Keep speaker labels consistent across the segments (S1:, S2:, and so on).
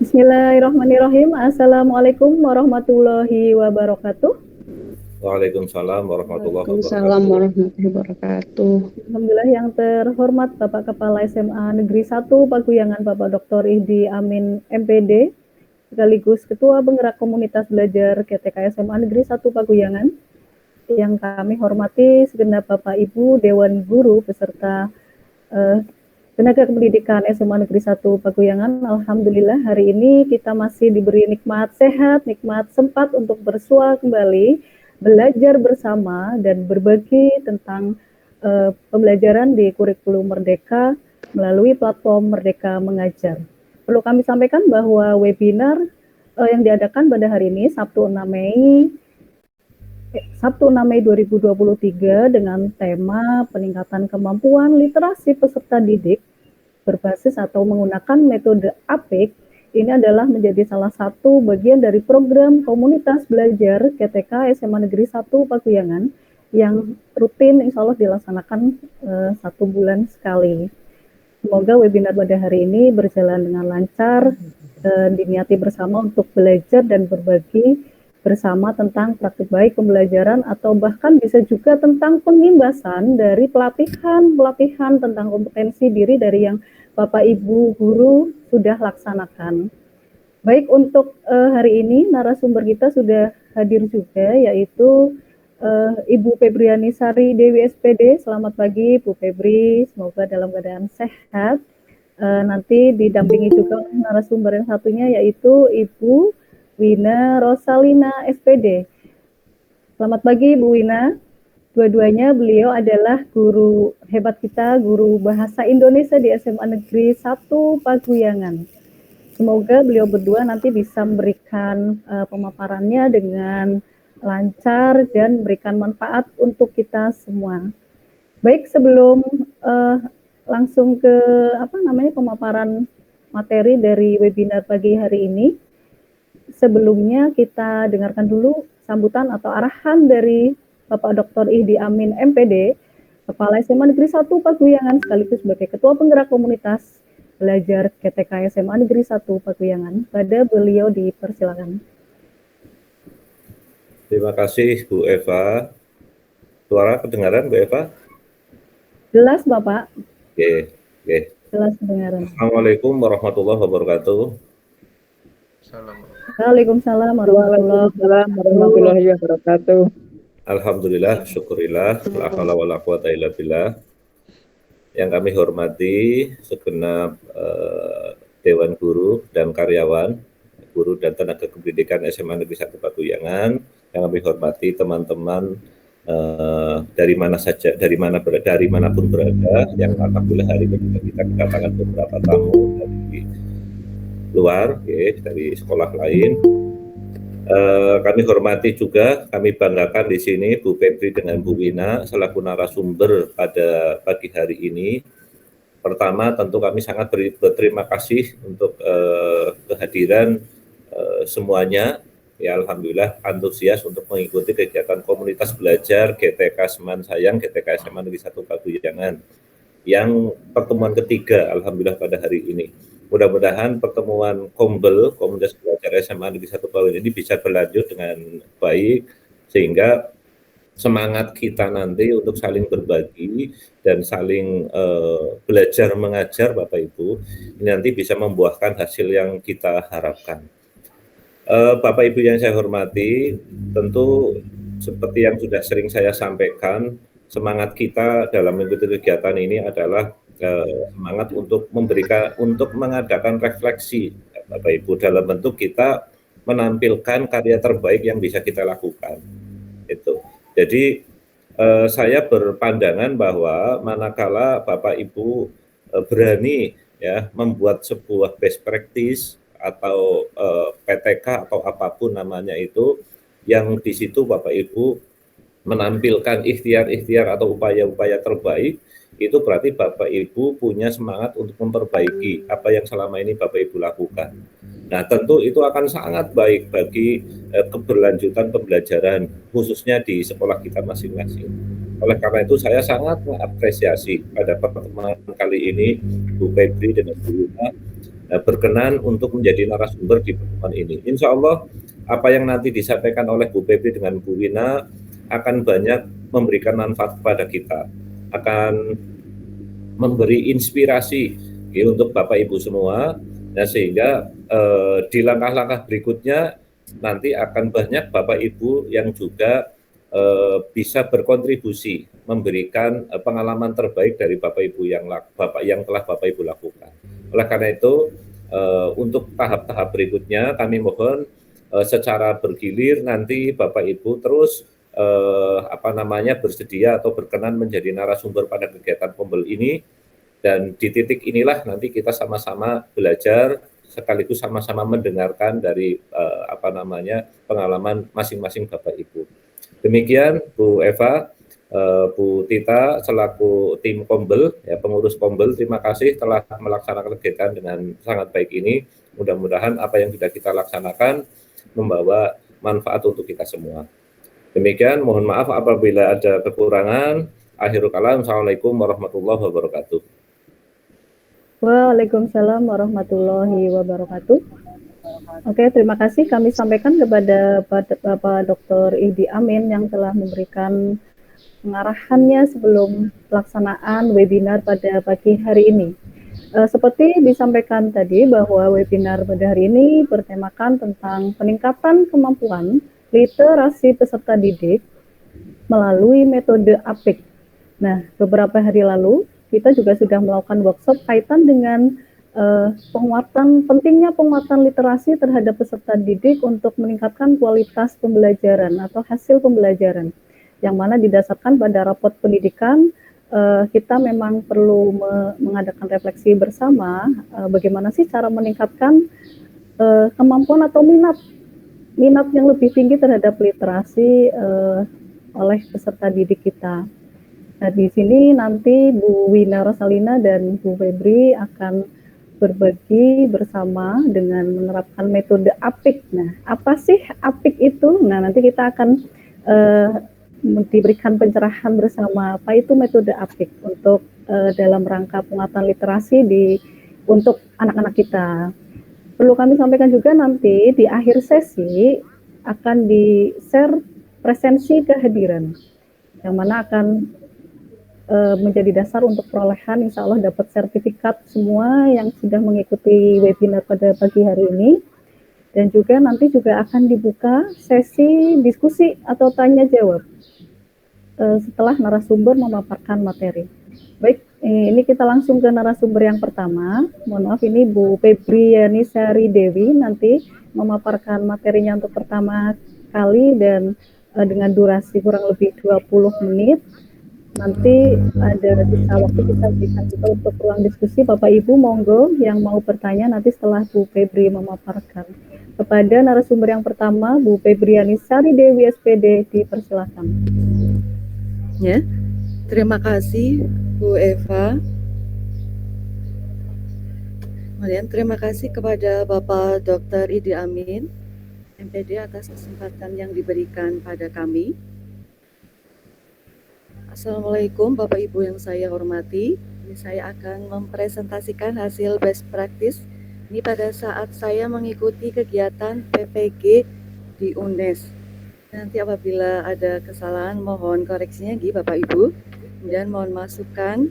S1: Bismillahirrahmanirrahim. Assalamualaikum warahmatullahi wabarakatuh.
S2: Waalaikumsalam warahmatullahi
S3: Waalaikumsalam
S2: wabarakatuh.
S3: warahmatullahi wabarakatuh.
S1: Alhamdulillah yang terhormat Bapak Kepala SMA Negeri 1 Paguyangan Bapak Dr. Ihdi Amin MPD, sekaligus Ketua Penggerak Komunitas Belajar GTK SMA Negeri 1 Paguyangan, yang kami hormati segenap Bapak Ibu Dewan Guru beserta tenaga pendidikan SMA Negeri 1 Paguyangan. Alhamdulillah hari ini kita masih diberi nikmat sehat, nikmat sempat untuk bersua kembali, belajar bersama dan berbagi tentang pembelajaran di kurikulum Merdeka melalui platform Merdeka Mengajar. Perlu kami sampaikan bahwa webinar yang diadakan pada hari ini Sabtu 6 Mei 2023 dengan tema peningkatan kemampuan literasi peserta didik berbasis atau menggunakan metode APIK. Ini adalah menjadi salah satu bagian dari program komunitas belajar GTK SMA Negeri 1 Paguyangan yang rutin insya Allah dilaksanakan 1 bulan sekali. Semoga webinar pada hari ini berjalan dengan lancar dan diniati bersama untuk belajar dan berbagi bersama tentang praktik baik pembelajaran atau bahkan bisa juga tentang pengimbasan dari pelatihan tentang kompetensi diri dari yang Bapak Ibu Guru sudah laksanakan. Baik, untuk hari ini narasumber kita sudah hadir juga, yaitu Ibu Febriani Sari Dewi SPD. Selamat pagi Bu Febri, semoga dalam keadaan sehat. Nanti didampingi juga narasumber yang satunya, yaitu Ibu Wina Rosalina SPD. Selamat pagi Bu Wina. Dua-duanya beliau adalah guru hebat kita, guru bahasa Indonesia di SMA Negeri 1 Paguyangan. Semoga beliau berdua nanti bisa memberikan pemaparannya dengan lancar dan memberikan manfaat untuk kita semua. Baik, sebelum langsung ke pemaparan materi dari webinar pagi hari ini, sebelumnya kita dengarkan dulu sambutan atau arahan dari Bapak Dr. Ihdi Amin MPD, Kepala SMA Negeri 1 Paguyangan sekaligus sebagai Ketua Penggerak Komunitas Belajar GTK SMA Negeri 1 Paguyangan. Pada beliau dipersilakan.
S2: Terima kasih Bu Eva. Suara kedengaran Bu Eva?
S1: Jelas Bapak.
S2: Oke.
S1: Jelas kedengaran.
S2: Assalamualaikum warahmatullahi wabarakatuh.
S1: Waalaikumsalam
S3: warahmatullahi wabarakatuh.
S2: Alhamdulillah, syukurillah, la haula wala quwata illa billah. Yang kami hormati segenap Dewan Guru dan karyawan, guru dan tenaga kependidikan SMA Negeri 1 Paguyangan, yang kami hormati teman-teman dari manapun berada, yang alhamdulillah hari ini kita kedatangan beberapa tamu dari luar, dari sekolah lain. Kami hormati juga, kami banggakan di sini Bu Febri dengan Bu Wina selaku narasumber pada pagi hari ini. Pertama, tentu kami sangat berterima kasih untuk kehadiran semuanya. Ya, alhamdulillah antusias untuk mengikuti kegiatan komunitas belajar GTK Seman Sayang, GTK SMA Negeri 1 Paguyangan yang pertemuan ketiga alhamdulillah pada hari ini. Mudah-mudahan pertemuan komunitas belajar SMA Negeri 1 Paguyangan ini bisa berlanjut dengan baik sehingga semangat kita nanti untuk saling berbagi dan saling belajar mengajar Bapak Ibu ini nanti bisa membuahkan hasil yang kita harapkan. Bapak Ibu yang saya hormati, tentu seperti yang sudah sering saya sampaikan, semangat kita dalam mengikuti kegiatan ini adalah semangat untuk mengadakan refleksi Bapak Ibu dalam bentuk kita menampilkan karya terbaik yang bisa kita lakukan. Itu. Jadi saya berpandangan bahwa manakala Bapak Ibu berani ya membuat sebuah best practice atau PTK atau apapun namanya itu, yang di situ Bapak Ibu menampilkan ikhtiar-ikhtiar atau upaya-upaya terbaik, itu berarti Bapak Ibu punya semangat untuk memperbaiki apa yang selama ini Bapak Ibu lakukan. Nah, tentu itu akan sangat baik bagi keberlanjutan pembelajaran, khususnya di sekolah kita masing-masing. Oleh karena itu, saya sangat mengapresiasi pada pertemuan kali ini Bu Febri dan Bu Wina berkenan untuk menjadi narasumber di pertemuan ini. Insya Allah apa yang nanti disampaikan oleh Bu Febri dengan Bu Wina akan banyak memberikan manfaat kepada kita, akan memberi inspirasi ya, untuk Bapak Ibu semua, nah, sehingga di langkah-langkah berikutnya nanti akan banyak Bapak Ibu yang juga bisa berkontribusi memberikan pengalaman terbaik dari Bapak Ibu yang telah Bapak Ibu lakukan. Oleh karena itu untuk tahap-tahap berikutnya kami mohon secara bergilir nanti Bapak Ibu terus bersedia atau berkenan menjadi narasumber pada kegiatan Pombel ini, dan di titik inilah nanti kita sama-sama belajar sekaligus sama-sama mendengarkan dari pengalaman masing-masing Bapak Ibu. Demikian Bu Eva, Bu Tita selaku tim Pombel, ya, pengurus Pombel, terima kasih telah melaksanakan kegiatan dengan sangat baik ini. Mudah-mudahan apa yang sudah kita laksanakan membawa manfaat untuk kita semua. Demikian, mohon maaf apabila ada kekurangan. Akhirul kalam, Assalamualaikum warahmatullahi wabarakatuh.
S1: Waalaikumsalam warahmatullahi wabarakatuh. Oke, terima kasih kami sampaikan kepada Bapak Dr. Idi Amin yang telah memberikan pengarahannya sebelum pelaksanaan webinar pada pagi hari ini. Seperti disampaikan tadi bahwa webinar pada hari ini bertemakan tentang peningkatan kemampuan literasi peserta didik melalui metode APIK. Nah, beberapa hari lalu kita juga sudah melakukan workshop kaitan dengan pentingnya penguatan literasi terhadap peserta didik untuk meningkatkan kualitas pembelajaran atau hasil pembelajaran, yang mana didasarkan pada rapot pendidikan. Kita memang perlu mengadakan refleksi bersama bagaimana sih cara meningkatkan kemampuan atau minat yang lebih tinggi terhadap literasi oleh peserta didik kita. Nah, di sini nanti Bu Wina Rosalina dan Bu Febri akan berbagi bersama dengan menerapkan metode APIK. Nah, apa sih APIK itu? Nah, nanti kita akan diberikan pencerahan bersama apa itu metode APIK untuk dalam rangka penguatan literasi untuk anak-anak kita. Perlu kami sampaikan juga nanti di akhir sesi akan di-share presensi kehadiran, yang mana akan menjadi dasar untuk perolehan, insya Allah dapat sertifikat semua yang sudah mengikuti webinar pada pagi hari ini. Dan juga nanti juga akan dibuka sesi diskusi atau tanya jawab setelah narasumber memaparkan materi. Baik, ini kita langsung ke narasumber yang pertama. Mohon maaf, ini Bu Febriani Sari Dewi nanti memaparkan materinya untuk pertama kali dan dengan durasi kurang lebih 20 menit. Nanti ada sisa waktu kita berikan juga untuk ruang diskusi. Bapak Ibu monggo yang mau bertanya nanti setelah Bu Febri memaparkan. Kepada narasumber yang pertama, Bu Febriani Sari Dewi SPD, dipersilakan.
S4: Ya, terima kasih Bu Eva. Kemudian terima kasih kepada Bapak Dr. Idi Amin, MPD, atas kesempatan yang diberikan pada kami. Assalamualaikum Bapak Ibu yang saya hormati. Ini saya akan mempresentasikan hasil best practice ini pada saat saya mengikuti kegiatan PPG di UNES. Nanti apabila ada kesalahan mohon koreksinya Bapak Ibu, dan mohon masukan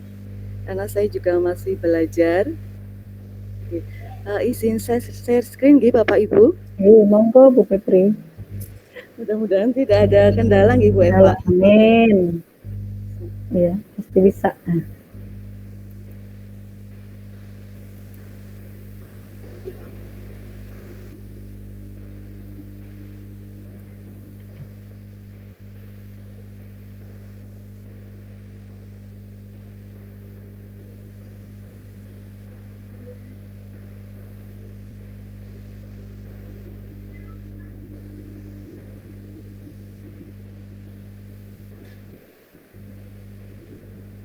S4: karena saya juga masih belajar. Izin share screen Bapak Ibu.
S1: Monggo Bu Febri.
S4: Mudah-mudahan tidak ada kendala Bu Eva.
S1: Amin. Ya, pasti bisa.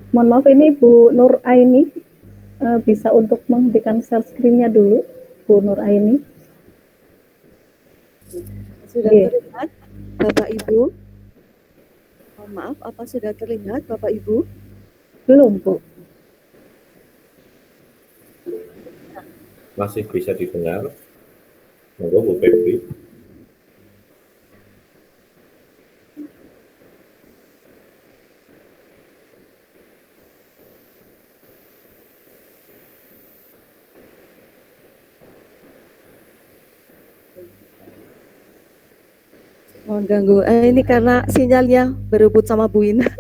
S1: Mohon maaf, ini Bu Nur Aini bisa untuk menghentikan share screen-nya dulu, Bu Nur Aini.
S4: Sudah terlihat Bapak Ibu? Mohon maaf, apa sudah terlihat Bapak Ibu?
S1: Belum, Bu.
S2: Masih bisa didengar? Monggo Bu Febri.
S4: Mohon ganggu. Ini karena sinyalnya berebut sama Bu Ina.
S1: Iya,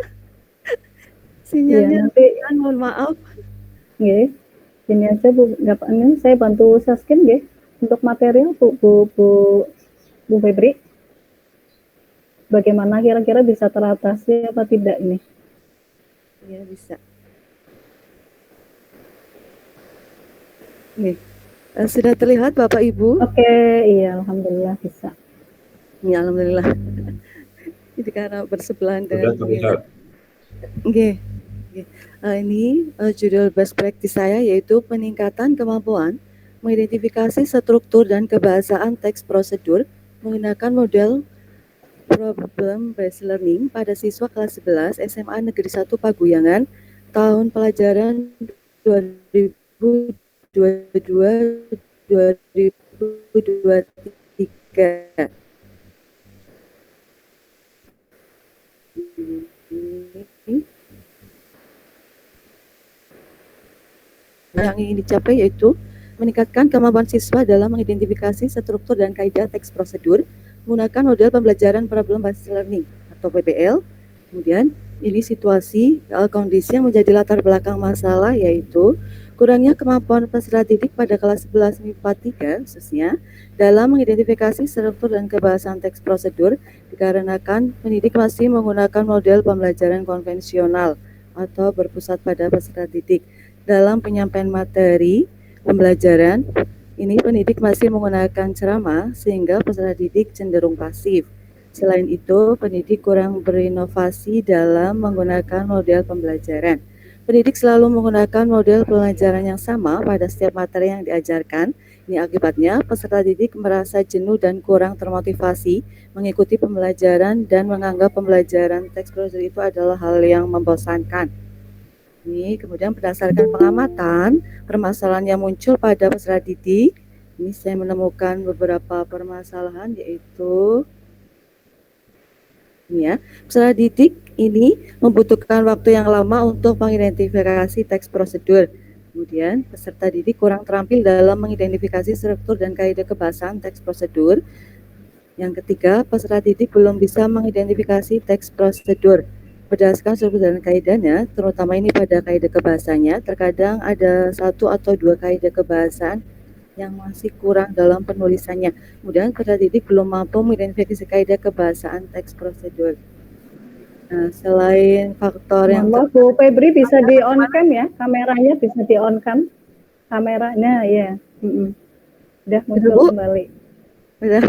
S4: Sinyalnya,
S1: nanti
S4: mohon maaf.
S1: nggih. Ini aja Bu, ini saya bantu Saskin nggih untuk material Bu Febri. Bagaimana kira-kira bisa teratasi apa tidak ini?
S4: Iya, bisa. Nih, sudah terlihat Bapak Ibu?
S1: Oke, iya alhamdulillah bisa.
S4: Ya, alhamdulillah. Ini karena bersebelahan
S2: Sudah
S4: dengan Bu Ina.
S2: terlihat.
S4: Oke. Ini judul best practice saya yaitu peningkatan kemampuan mengidentifikasi struktur dan kebahasaan teks prosedur menggunakan model problem based learning pada siswa kelas 11 SMA Negeri 1 Paguyangan tahun pelajaran 2022-2023. Yang ingin dicapai yaitu meningkatkan kemampuan siswa dalam mengidentifikasi struktur dan kaidah teks prosedur menggunakan model pembelajaran problem based learning atau PBL. Kemudian ini situasi kondisi yang menjadi latar belakang masalah yaitu kurangnya kemampuan peserta didik pada kelas 11 MIPA 3 khususnya dalam mengidentifikasi struktur dan kebahasaan teks prosedur dikarenakan pendidik masih menggunakan model pembelajaran konvensional atau berpusat pada peserta didik. Dalam penyampaian materi pembelajaran, ini pendidik masih menggunakan ceramah sehingga peserta didik cenderung pasif. Selain itu, pendidik kurang berinovasi dalam menggunakan model pembelajaran. Pendidik selalu menggunakan model pembelajaran yang sama pada setiap materi yang diajarkan. Ini akibatnya peserta didik merasa jenuh dan kurang termotivasi mengikuti pembelajaran dan menganggap pembelajaran teks prosedur itu adalah hal yang membosankan. Ini kemudian berdasarkan pengamatan permasalahan yang muncul pada peserta didik, ini saya menemukan beberapa permasalahan yaitu ini ya, peserta didik ini membutuhkan waktu yang lama untuk mengidentifikasi teks prosedur. Kemudian peserta didik kurang terampil dalam mengidentifikasi struktur dan kaidah kebahasaan teks prosedur. Yang ketiga, peserta didik belum bisa mengidentifikasi teks prosedur. Berdasarkan struktur dan kaidahnya, terutama ini pada kaidah kebahasanya, terkadang ada 1 atau 2 kaidah kebahasaan yang masih kurang dalam penulisannya. Kemudian peserta didik belum mampu mengidentifikasi kaidah kebahasaan teks prosedur. Nah, selain faktor yang
S1: Mohon maaf Bu Febri bisa di on cam ya, kameranya bisa di on cam. Kameranya ya. Udah muncul
S4: Bu?
S1: kembali.
S4: Udah.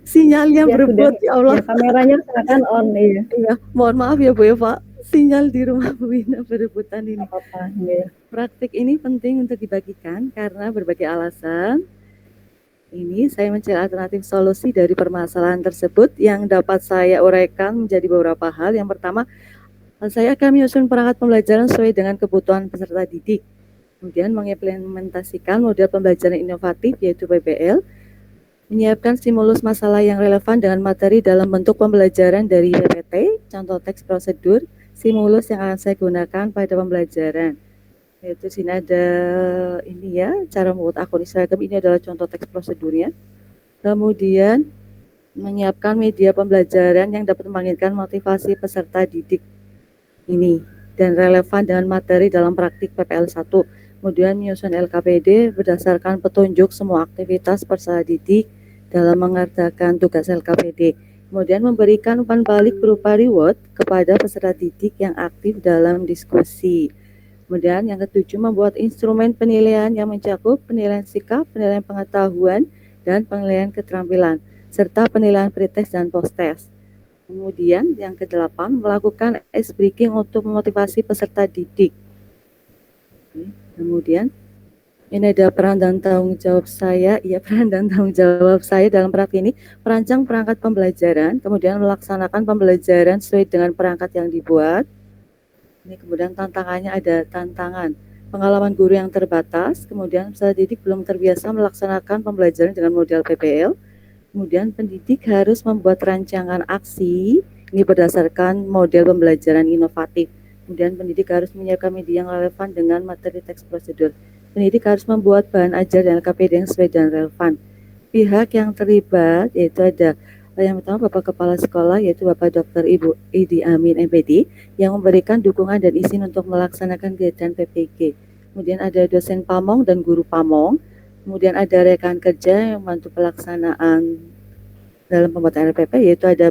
S4: Sinyalnya
S1: Ya,
S4: berebut
S1: sudah.
S4: ya Allah.
S1: Ya, kameranya silakan on iya.
S4: Iya, mohon maaf ya Bu ya Pak. Sinyal di rumah Bu Ina berebutan ini.
S1: Apa-apa, ya.
S4: Praktik ini penting untuk dibagikan karena berbagai alasan. Ini saya mencari alternatif solusi dari permasalahan tersebut yang dapat saya uraikan menjadi beberapa hal. Yang pertama, saya akan menyusun perangkat pembelajaran sesuai dengan kebutuhan peserta didik. Kemudian mengimplementasikan model pembelajaran inovatif yaitu PBL, menyiapkan stimulus masalah yang relevan dengan materi dalam bentuk pembelajaran dari PPT, contoh teks prosedur, stimulus yang akan saya gunakan pada pembelajaran. Yaitu sini ada ini ya, cara membuat akun Instagram, ini adalah contoh teks prosedurnya. Kemudian menyiapkan media pembelajaran yang dapat membangkitkan motivasi peserta didik ini dan relevan dengan materi dalam praktik PPL 1. Kemudian menyusun LKPD berdasarkan petunjuk semua aktivitas peserta didik dalam mengerjakan tugas LKPD. Kemudian memberikan umpan balik berupa reward kepada peserta didik yang aktif dalam diskusi. Kemudian yang ketujuh, membuat instrumen penilaian yang mencakup penilaian sikap, penilaian pengetahuan, dan penilaian keterampilan, serta penilaian pretest dan post-test. Kemudian yang kedelapan, melakukan ice breaking untuk memotivasi peserta didik. Kemudian ini ada peran dan tanggung jawab saya. Ya, peran dan tanggung jawab saya dalam praktik ini merancang perangkat pembelajaran, kemudian melaksanakan pembelajaran sesuai dengan perangkat yang dibuat. Ini kemudian tantangannya ada tantangan pengalaman guru yang terbatas, kemudian peserta didik belum terbiasa melaksanakan pembelajaran dengan model PBL, kemudian pendidik harus membuat rancangan aksi, ini berdasarkan model pembelajaran inovatif. Kemudian pendidik harus menyiapkan media yang relevan dengan materi teks prosedur. Pendidik harus membuat bahan ajar dan LKPD yang sesuai dan relevan. Pihak yang terlibat yaitu ada yang pertama Bapak Kepala Sekolah yaitu Bapak Dr. Ibu Idi Amin MPD yang memberikan dukungan dan izin untuk melaksanakan kegiatan PPG. Kemudian ada dosen Pamong dan guru Pamong. Kemudian ada rekan kerja yang membantu pelaksanaan dalam pembuatan RPP yaitu ada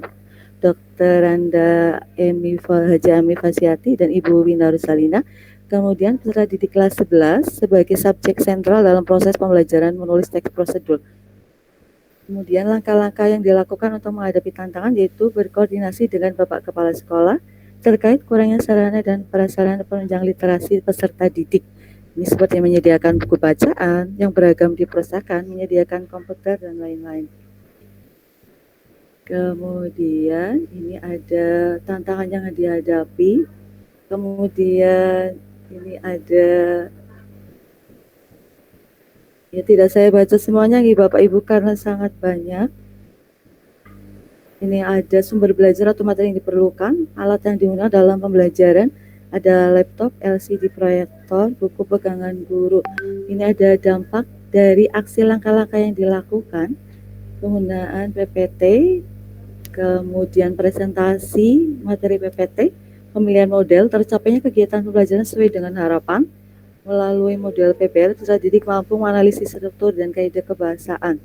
S4: Dr. Randa Haji Ami Fasiati dan Ibu Wina Rusalina. Kemudian peserta didik kelas 11 sebagai subjek sentral dalam proses pembelajaran menulis teks prosedur. Kemudian langkah-langkah yang dilakukan untuk menghadapi tantangan yaitu berkoordinasi dengan Bapak Kepala Sekolah terkait kurangnya sarana dan prasarana penunjang literasi peserta didik. Ini seperti menyediakan buku bacaan yang beragam di perpustakaan, menyediakan komputer, dan lain-lain. Kemudian ini ada tantangan yang dihadapi. Kemudian ini ada, ya tidak saya baca semuanya nih Bapak Ibu karena sangat banyak. Ini ada sumber belajar atau materi yang diperlukan, alat yang digunakan dalam pembelajaran, ada laptop, LCD proyektor, buku pegangan guru. Ini ada dampak dari aksi langkah-langkah yang dilakukan, penggunaan PPT, kemudian presentasi materi PPT, pemilihan model, tercapainya kegiatan pembelajaran sesuai dengan harapan. Melalui model PBL, peserta didik mampu menganalisis struktur dan kaidah kebahasaan.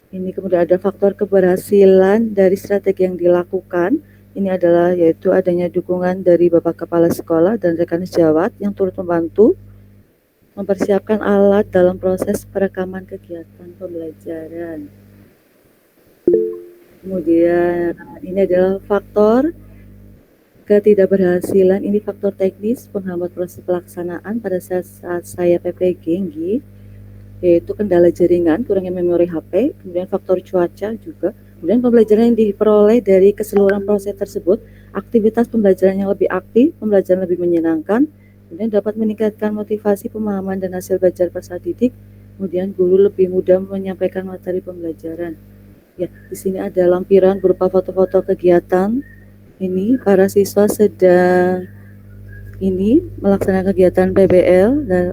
S4: Ini kemudian ada faktor keberhasilan dari strategi yang dilakukan. Ini adalah yaitu adanya dukungan dari Bapak Kepala Sekolah dan rekan sejawat yang turut membantu mempersiapkan alat dalam proses perekaman kegiatan pembelajaran. Kemudian ini adalah faktor ketidakberhasilan, ini faktor teknis penghambat proses pelaksanaan pada saat saya PPG, yaitu kendala jaringan, kurangnya memori HP, kemudian faktor cuaca juga, kemudian pembelajaran yang diperoleh dari keseluruhan proses tersebut, aktivitas pembelajaran yang lebih aktif, pembelajaran lebih menyenangkan, kemudian dapat meningkatkan motivasi pemahaman dan hasil belajar peserta didik, kemudian guru lebih mudah menyampaikan materi pembelajaran. Ya, di sini ada lampiran berupa foto-foto kegiatan. Ini para siswa sedang ini melaksanakan kegiatan PBL dan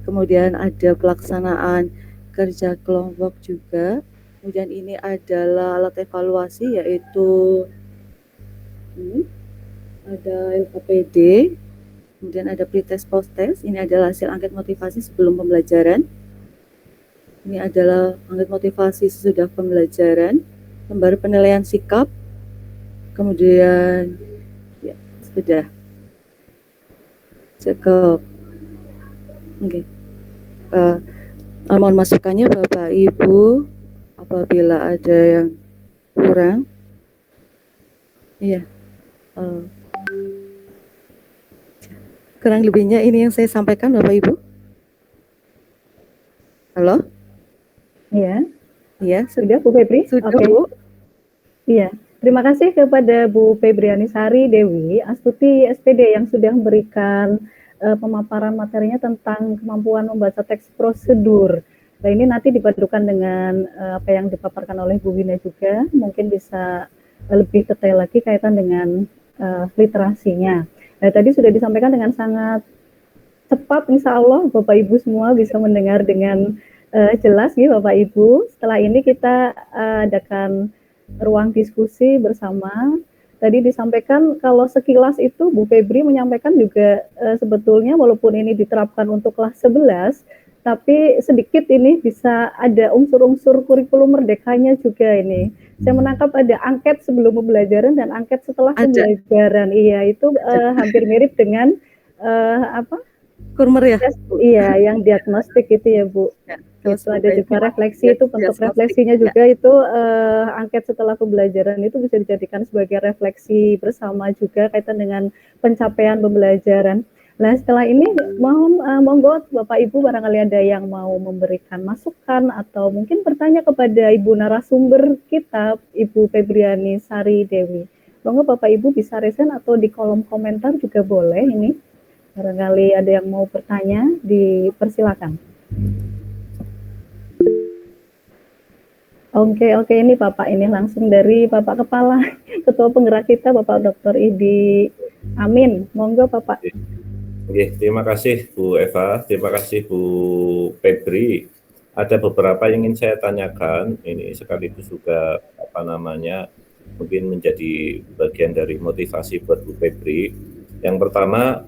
S4: kemudian ada pelaksanaan kerja kelompok juga. Kemudian ini adalah alat evaluasi yaitu ini ada LKPD, kemudian ada pretest post-test. Ini adalah hasil angket motivasi sebelum pembelajaran. Ini adalah angket motivasi sesudah pembelajaran, gambar penilaian sikap. Kemudian ya sudah cukup. Oke. Mohon masukannya Bapak Ibu apabila ada yang kurang. Iya. Kurang lebihnya ini yang saya sampaikan Bapak Ibu. Halo?
S1: Iya.
S4: Iya,
S1: Sudah Bu Febri?
S4: sudah
S1: Oke.
S4: Bu.
S1: Iya. Terima kasih kepada Bu Febriani Sari Dewi Astuti SPD yang sudah memberikan pemaparan materinya tentang kemampuan membaca teks prosedur. Nah, ini nanti dipadukan dengan apa yang dipaparkan oleh Bu Wina juga, mungkin bisa lebih detail lagi kaitan dengan literasinya. Nah, tadi sudah disampaikan dengan sangat cepat, insya Allah Bapak Ibu semua bisa mendengar dengan jelas ya Bapak Ibu. Setelah ini kita adakan ruang diskusi bersama. Tadi disampaikan kalau sekilas itu Bu Febri menyampaikan juga sebetulnya walaupun ini diterapkan untuk kelas 11, tapi sedikit ini bisa ada unsur-unsur kurikulum merdekanya juga ini. Saya menangkap ada angket sebelum pembelajaran dan angket setelah pembelajaran. Iya, itu hampir mirip dengan
S4: Kurmer ya?
S1: Iya, yang diagnostik itu ya Bu. Ya. Itu ada juga refleksi itu bentuk refleksinya juga itu angket setelah pembelajaran itu bisa dijadikan sebagai refleksi bersama juga kaitan dengan pencapaian pembelajaran. Nah setelah ini monggo Bapak Ibu barangkali ada yang mau memberikan masukan atau mungkin bertanya kepada Ibu narasumber kita Ibu Febriani Sari Dewi. Monggo Bapak Ibu bisa resen atau di kolom komentar juga boleh ini. Barangkali ada yang mau bertanya, dipersilakan. Oke, ini Bapak ini langsung dari Bapak Kepala Ketua Penggerak kita, Bapak Dr. Idi Amin. Monggo Bapak.
S2: Oke, terima kasih Bu Eva, terima kasih Bu Febri. Ada beberapa yang ingin saya tanyakan, ini sekaligus juga mungkin menjadi bagian dari motivasi buat Bu Febri. Yang pertama,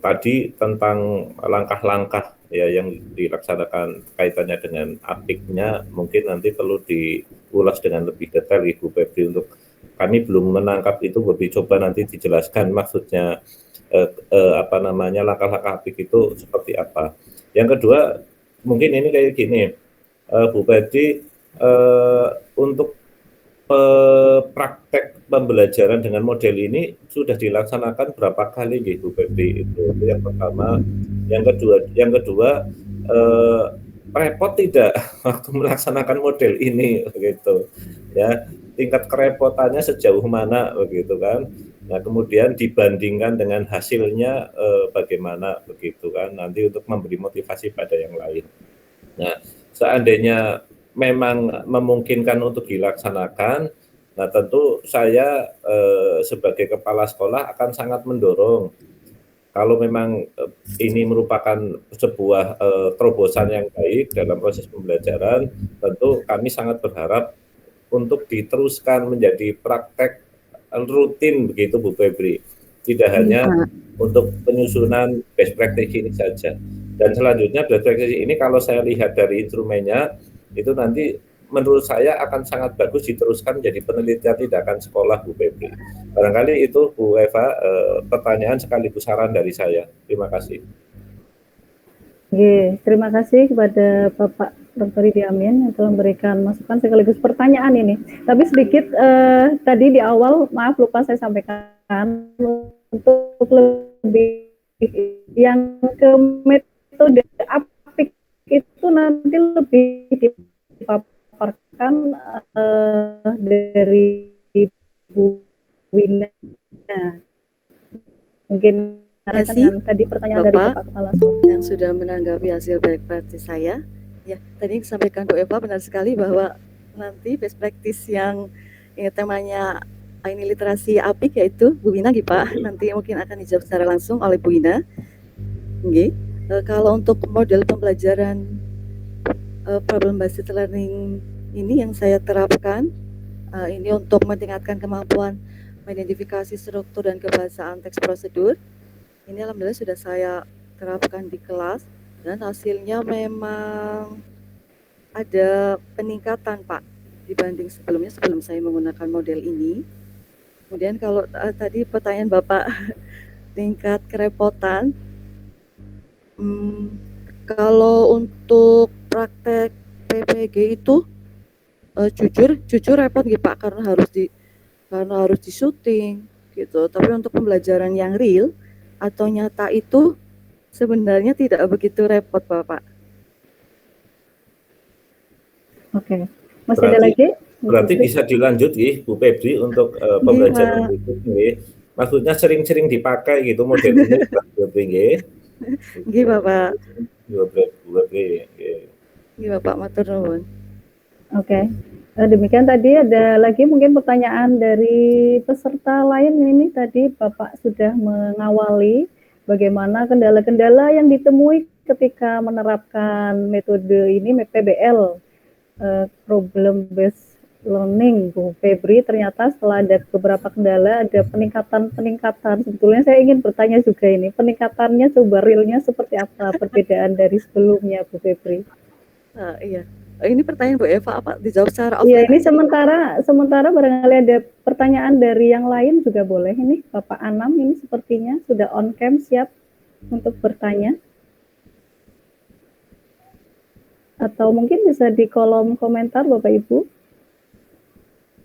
S2: tadi tentang langkah-langkah ya yang dilaksanakan kaitannya dengan apiknya, mungkin nanti perlu diulas dengan lebih detail Ibu Febri, untuk kami belum menangkap itu, lebih coba nanti dijelaskan maksudnya langkah-langkah apik itu seperti apa. Yang kedua, mungkin ini kayak gini, Bu Febri, untuk praktek pembelajaran dengan model ini sudah dilaksanakan berapa kali Bu Febri? Itu yang pertama. Yang kedua, repot tidak waktu melaksanakan model ini begitu ya, tingkat kerepotannya sejauh mana begitu kan. Nah, kemudian dibandingkan dengan hasilnya bagaimana begitu kan, nanti untuk memberi motivasi pada yang lain. Nah, seandainya memang memungkinkan untuk dilaksanakan, nah tentu saya sebagai kepala sekolah akan sangat mendorong. Kalau memang ini merupakan sebuah terobosan yang baik dalam proses pembelajaran, tentu kami sangat berharap untuk diteruskan menjadi praktek rutin begitu Bu Febri. Tidak hanya untuk penyusunan best practice ini saja. Dan selanjutnya best practice ini kalau saya lihat dari instrumennya, itu nanti menurut saya akan sangat bagus diteruskan menjadi penelitian tindakan sekolah Bu Febri. Barangkali itu Bu Eva, pertanyaan sekaligus saran dari saya. Terima kasih.
S1: Terima kasih kepada Bapak Dr. Idi Amin yang telah memberikan masukan sekaligus pertanyaan ini. Tapi sedikit tadi di awal, maaf lupa saya sampaikan, untuk lebih yang ke metode apik itu nanti lebih dipaparkan dari Bu Wina. Mungkin dengan tadi pertanyaan dari Bapak Kepala Sekolah
S4: yang sudah menanggapi hasil best practice saya. Ya, tadi disampaikan Bu Eva benar sekali bahwa nanti best practice yang ini temanya ini literasi apik, yaitu Bu Wina Pak, nanti mungkin akan dijawab secara langsung oleh Bu Wina. Kalau untuk model pembelajaran problem based learning ini yang saya terapkan, ini untuk meningkatkan kemampuan mengidentifikasi struktur dan kebahasaan teks prosedur. Ini alhamdulillah sudah saya terapkan di kelas dan hasilnya memang ada peningkatan Pak dibanding sebelumnya, sebelum saya menggunakan model ini. Kemudian kalau tadi pertanyaan Bapak tingkat kerepotan, kalau untuk praktek PPG itu jujur repot Pak, karena harus di syuting gitu. Tapi untuk pembelajaran yang real atau nyata itu sebenarnya tidak begitu repot Bapak.
S1: Oke. Masih ada lagi?
S2: Berarti bisa dilanjut Bu Febri untuk pembelajaran berikutnya. Maksudnya sering-sering dipakai gitu model ini Bu Febri.
S4: Bapak.
S2: Bu Febri.
S4: Bapak matur nuwun.
S1: Oke. Demikian tadi ada lagi mungkin pertanyaan dari peserta lain. Ini tadi Bapak sudah mengawali bagaimana kendala-kendala yang ditemui ketika menerapkan metode ini, PBL, problem based learning, Bu Febri. Ternyata setelah ada beberapa kendala, ada peningkatan. Sebetulnya saya ingin bertanya juga ini, peningkatannya coba realnya seperti apa, perbedaan dari sebelumnya, Bu Febri?
S4: Iya. Ini pertanyaan Bu Eva, apa dijawab secara
S1: offline? Iya, ini sementara barangkali ada pertanyaan dari yang lain juga boleh. Ini Bapak Anam ini sepertinya sudah on cam, siap untuk bertanya. Atau mungkin bisa di kolom komentar Bapak Ibu.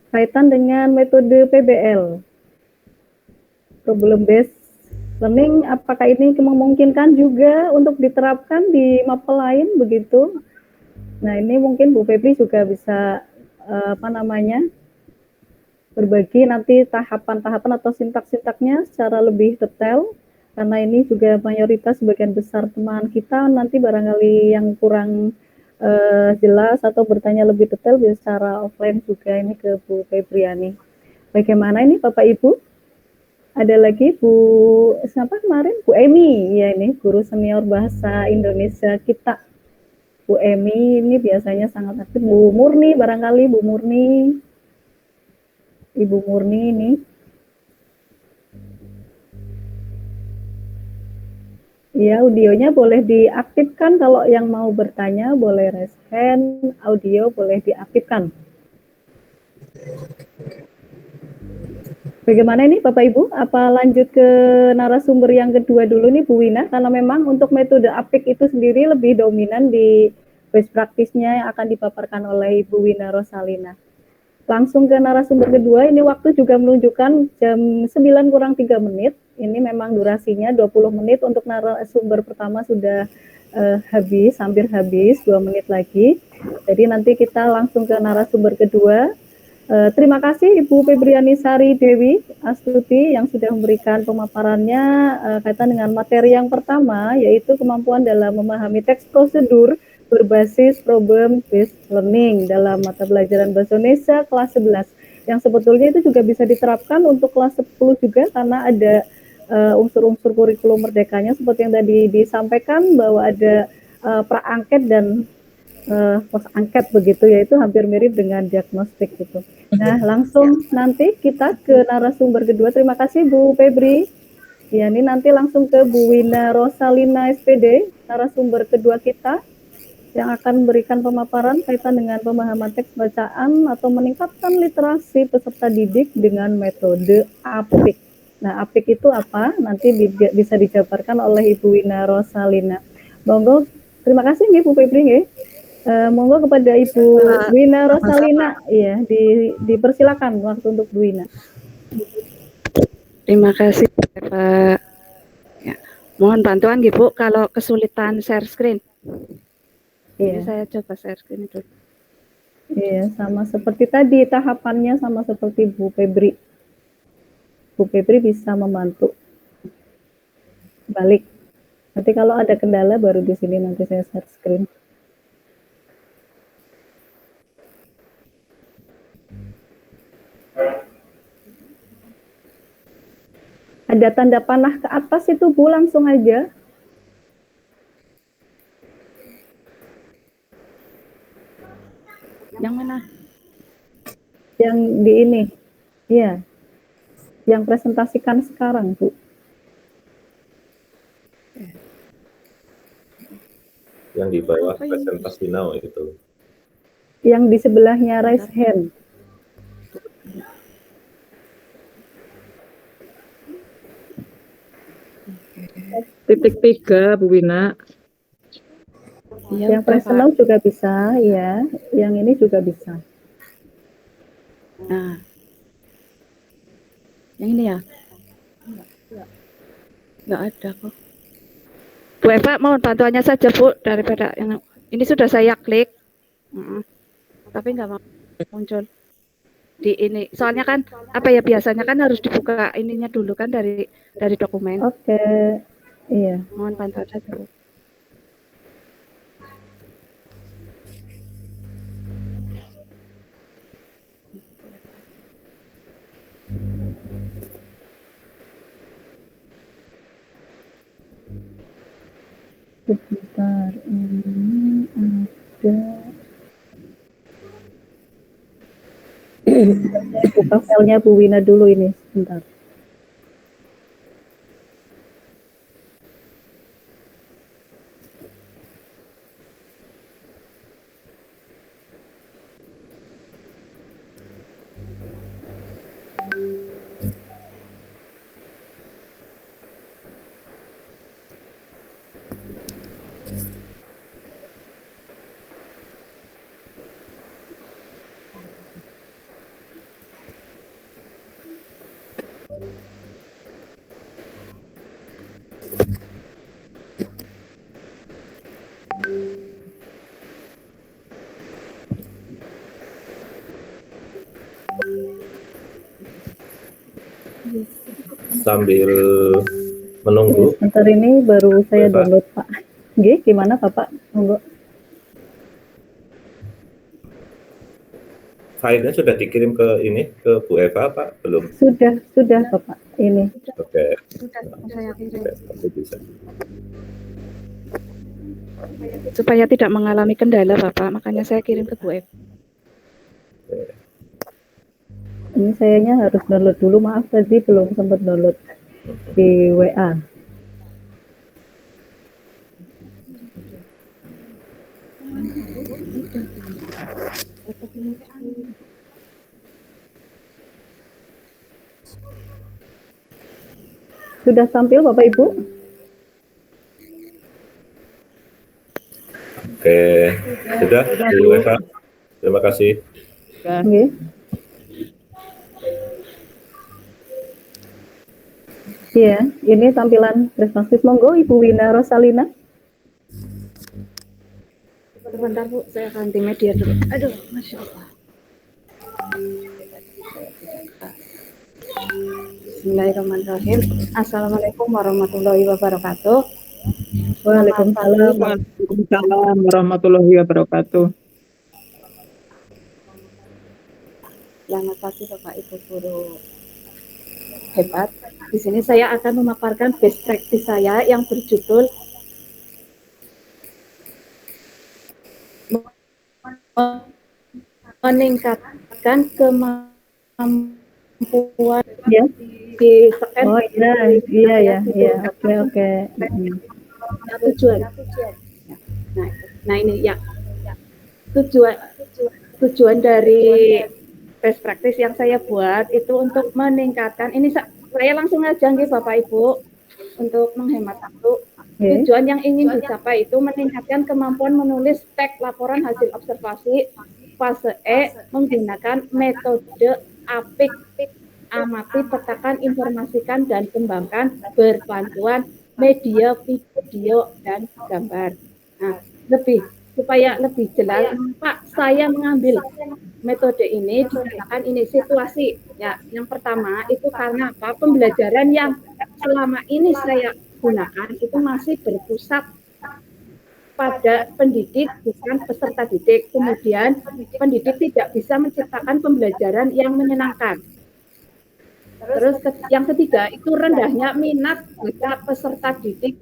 S1: Kaitan dengan metode PBL, problem based learning, apakah ini memungkinkan juga untuk diterapkan di mapel lain begitu? Nah, ini mungkin Bu Febri juga bisa berbagi nanti tahapan-tahapan atau sintak-sintaknya secara lebih detail. karena ini juga mayoritas sebagian besar teman kita nanti barangkali yang kurang jelas atau bertanya lebih detail bisa secara offline juga ini ke Bu Febriani. Bagaimana ini Bapak Ibu? Ada lagi Bu siapa kemarin? Bu Emi, ya ini guru senior bahasa Indonesia kita. Bu Emi ini biasanya sangat aktif. Bu Murni barangkali Bu Murni. Ibu Murni ini. Ya, audionya boleh diaktifkan kalau yang mau bertanya boleh raise hand, audio boleh diaktifkan. Bagaimana ini Bapak Ibu? Apa lanjut ke narasumber yang kedua dulu nih Bu Wina? Karena memang untuk metode APIK itu sendiri lebih dominan di best practice-nya yang akan dipaparkan oleh Ibu Wina Rosalina. Langsung ke narasumber kedua, ini waktu juga menunjukkan jam 9 kurang 3 menit. Ini memang durasinya 20 menit, untuk narasumber pertama sudah habis, hampir habis, 2 menit lagi. Jadi nanti kita langsung ke narasumber kedua. Terima kasih Ibu Febriani Sari Dewi Astuti yang sudah memberikan pemaparannya kaitan dengan materi yang pertama, yaitu kemampuan dalam memahami teks prosedur berbasis problem based learning dalam mata pelajaran bahasa Indonesia kelas 11 yang sebetulnya itu juga bisa diterapkan untuk kelas 10 juga karena ada unsur-unsur kurikulum merdekanya seperti yang tadi disampaikan bahwa ada praangket dan post angket begitu, yaitu hampir mirip dengan diagnostik gitu. Nah, langsung nanti kita ke narasumber kedua. Terima kasih Bu Febri. Ya, ini nanti langsung ke Bu Wina Rosalina SPD, narasumber kedua kita yang akan memberikan pemaparan kaitan dengan pemahaman teks bacaan atau meningkatkan literasi peserta didik dengan metode APIK. Nah, APIK itu apa? Nanti bisa dijabarkan oleh Ibu Wina Rosalina. Monggo, terima kasih nih Bu Febri nggih. Monggo kepada Ibu Wina Rosalina, iya, dipersilakan waktu untuk Bu Wina.
S5: Terima kasih Pak. Ya, mohon bantuan Bu kalau kesulitan share screen. Ini saya coba share screen itu.
S1: Iya, sama seperti tadi tahapannya sama seperti Bu Febri. Bu Febri bisa membantu balik. Nanti kalau ada kendala baru di sini nanti saya share screen. Ada tanda panah ke atas itu Bu, langsung aja.
S5: Yang mana?
S1: Yang di ini. Iya. Yang presentasikan sekarang, Bu.
S2: Yang di bawah presentasi now itu.
S1: Yang di sebelahnya raise hand.
S3: Titik 3 Bu Wina.
S1: Yang personal juga bisa, ya. Yang ini juga bisa.
S5: Nah, yang ini ya? Nggak ada kok. Bu Eva, mohon bantuannya saja Bu, daripada yang ini sudah saya klik, tapi nggak mau muncul di ini. Soalnya kan apa ya, biasanya kan harus dibuka ininya dulu kan dari dokumen.
S1: Oke, iya.
S5: Mohon bantuan saja Bu.
S1: Sebentar, ini ada. Buka filenya Bu Wina dulu ini, sebentar.
S2: Sambil menunggu.
S1: Sebentar ini baru saya
S2: Bapak.
S1: download Pak. Nggih, gimana Bapak? Monggo.
S2: Filenya sudah dikirim ke ini ke Bu Eva Pak? Belum?
S1: Sudah Bapak. Ini.
S2: Oke.
S5: Sudah saya kirim.
S2: Oke, nanti bisa.
S5: Supaya tidak mengalami kendala Bapak, makanya saya kirim ke Bu Eva.
S1: Ini sayanya harus download dulu. Maaf tadi belum sempat download di WA. Sudah tampil Bapak Ibu?
S2: Oke, sudah Bu Eva. Terima kasih.
S1: Nggih. Iya, ini tampilan responsif. Monggo Ibu Wina Rosalina.
S5: Sebentar Bu, saya ganti media dulu. Aduh, Masya Allah. Bismillahirrahmanirrahim. Assalamualaikum warahmatullahi wabarakatuh.
S1: Waalaikumsalam.
S3: Waalaikumsalam warahmatullahi wabarakatuh.
S5: Selamat pagi Bapak Ibu guru hebat. Di sini saya akan memaparkan best practice saya yang berjudul meningkatkan kemampuan
S1: Ya.
S5: di scan
S1: Oh iya. Oke.
S5: tujuan. Nah ini ya tujuan dari best practice yang saya buat itu untuk meningkatkan ini saya langsung aja nih Bapak Ibu untuk menghemat waktu.
S1: Oke.
S5: Tujuan yang ingin dicapai itu meningkatkan kemampuan menulis teks laporan hasil observasi fase E menggunakan metode APIK, amati, petakan, informasikan, dan kembangkan berbantuan media video dan gambar. Nah, supaya lebih jelas, Pak, saya mengambil metode ini dikarenakan ini situasi. Ya, yang pertama itu karena apa? Pembelajaran yang selama ini saya gunakan itu masih berpusat pada pendidik bukan peserta didik. Kemudian pendidik tidak bisa menciptakan pembelajaran yang menyenangkan. Terus yang ketiga itu rendahnya minat pada peserta didik.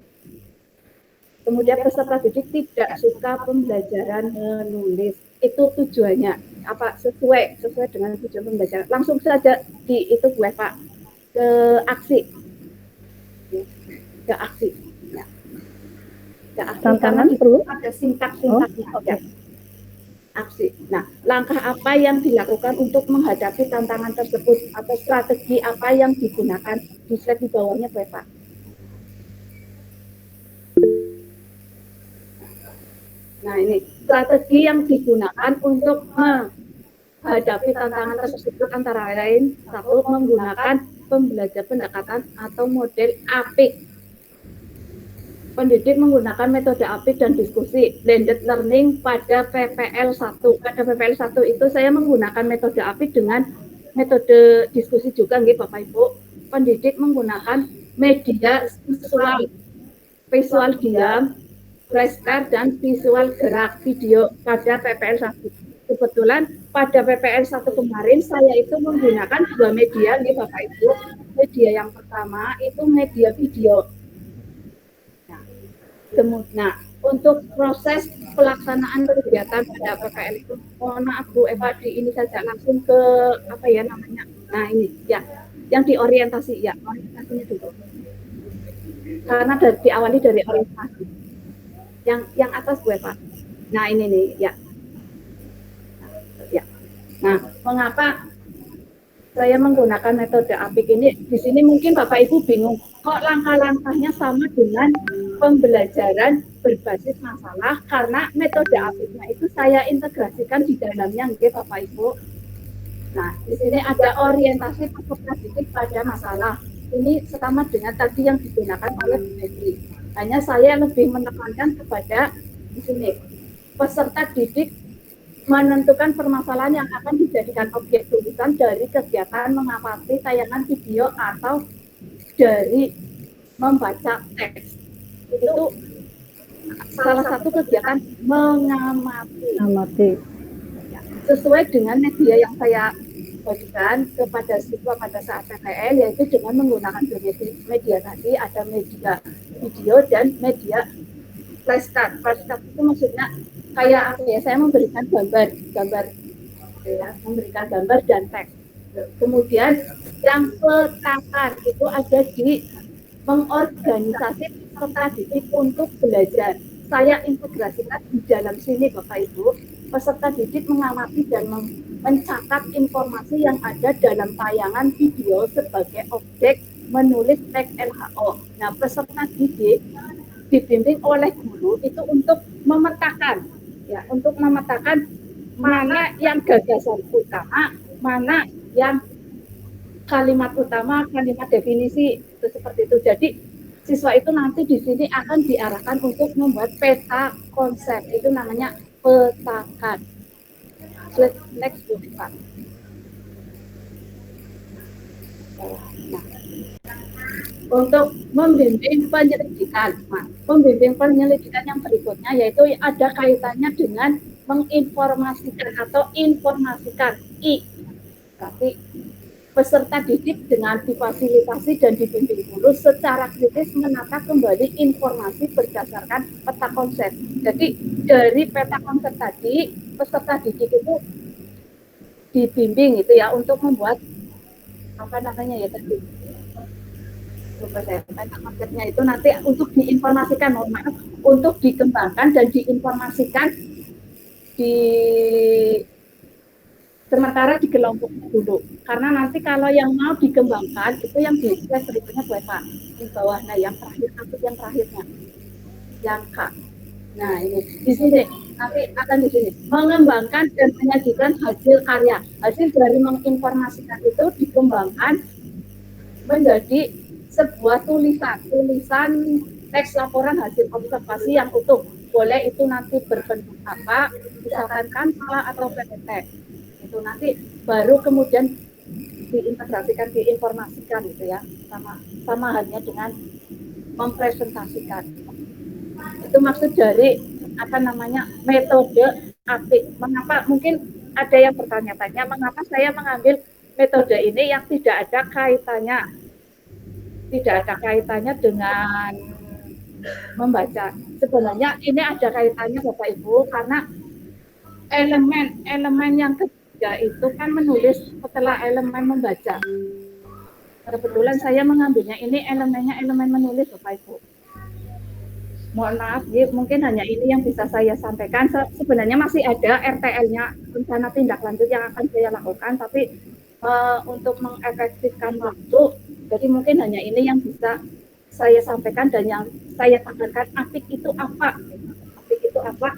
S5: Kemudian peserta didik tidak suka pembelajaran menulis. Itu tujuannya. Apa sesuai dengan tujuan pembelajaran. Langsung saja di itu gue Pak ke aksi. Ke aksi. Ya. Ke aksi.
S1: Tantangan
S5: Karena
S1: perlu?
S5: ada sintak-sintak
S1: Oke.
S5: aksi. Nah, langkah apa yang dilakukan untuk menghadapi tantangan tersebut atau strategi apa yang digunakan di slide di bawahnya Pak. Nah, ini strategi yang digunakan untuk menghadapi tantangan tersebut antara lain satu menggunakan pembelajaran pendekatan atau model APIK. Pendidik menggunakan metode APIK dan diskusi blended learning pada PPL 1. Pada PPL 1 itu saya menggunakan metode APIK dengan metode diskusi juga nggih Bapak Ibu. Pendidik menggunakan media visual diam, flashcard dan visual gerak video pada PPL 1. Kebetulan pada PPL 1 kemarin saya itu menggunakan dua media nih Bapak Ibu. Media yang pertama itu media video. Nah, untuk proses pelaksanaan kegiatan pada PPL itu, mohon maaf Bu Eva, ini saja langsung ke apa ya namanya. Nah ini ya, yang diorientasi ya, orientasinya dulu. Karena diawali dari orientasi. Yang atas Bu Eva. Nah ini nih ya. Nah, mengapa saya menggunakan metode APIK ini? Di sini mungkin Bapak Ibu bingung, kok langkah-langkahnya sama dengan pembelajaran berbasis masalah, karena metode APIK-nya itu saya integrasikan di dalamnya, nggih Bapak Ibu. Nah, di sini ada orientasi peserta didik pada masalah. Ini sama dengan tadi yang digunakan oleh Bu Megi. Hanya saya lebih menekankan kepada di sini peserta didik menentukan permasalahan yang akan dijadikan objek tulisan dari kegiatan mengamati tayangan video atau dari membaca teks. Itu salah satu kegiatan mengamati.
S1: Amati.
S5: Sesuai dengan media yang saya bagikan kepada siswa pada saat PPL, yaitu dengan menggunakan media tadi, ada media video dan media flashcard. Flashcard itu maksudnya kayak apa ya, saya memberikan gambar ya, memberikan gambar dan teks. Kemudian yang petakan itu ada di mengorganisasi peserta didik untuk belajar. Saya integrasikan di dalam sini Bapak Ibu, peserta didik mengamati dan mencatat informasi yang ada dalam tayangan video sebagai objek menulis teks LHO. Nah, peserta didik dibimbing oleh guru itu untuk memetakan, ya, untuk memetakan mana yang gagasan utama, mana yang kalimat utama, kalimat definisi, itu seperti itu. Jadi siswa itu nanti di sini akan diarahkan untuk membuat peta konsep, itu namanya petakan. Next Pak. Nah, untuk membimbing penyelidikan, yang berikutnya yaitu ada kaitannya dengan menginformasikan atau informasikan I. Tapi peserta didik dengan difasilitasi dan dibimbing guru secara kritis menata kembali informasi berdasarkan peta konsep. Jadi dari peta konsep tadi peserta didik itu dibimbing itu ya untuk membuat apa namanya ya tadi, lupa saya, peta konsepnya itu nanti untuk diinformasikan, untuk dikembangkan dan diinformasikan di sementara di kelompok dulu, karena nanti kalau yang mau dikembangkan itu yang di slide berikutnya Pak di bawah, nah yang terakhir yang terakhirnya yang K. Nah ini di sini nanti akan di sini mengembangkan dan menyajikan hasil karya. Hasil dari menginformasikan itu dikembangkan menjadi sebuah tulisan teks laporan hasil observasi yang utuh. Boleh itu nanti berbentuk apa, misalkan kanvas atau PPT. Itu nanti baru kemudian diintegrasikan, diinformasikan gitu ya, sama halnya dengan mempresentasikan. Itu maksud dari apa namanya metode APIK. Mengapa, mungkin ada yang bertanya-tanya mengapa saya mengambil metode ini yang tidak ada kaitannya dengan membaca. Sebenarnya ini ada kaitannya Bapak Ibu, karena elemen yang ketiga itu kan menulis setelah elemen membaca. Kebetulan saya mengambilnya ini elemennya elemen menulis Bapak Ibu. Mohon maaf, mungkin hanya ini yang bisa saya sampaikan. Sebenarnya masih ada RTL-nya, rencana tindak lanjut yang akan saya lakukan, tapi untuk mengefektifkan waktu, jadi mungkin hanya ini yang bisa saya sampaikan dan yang saya tekankan. APIK itu apa? APIK itu apa?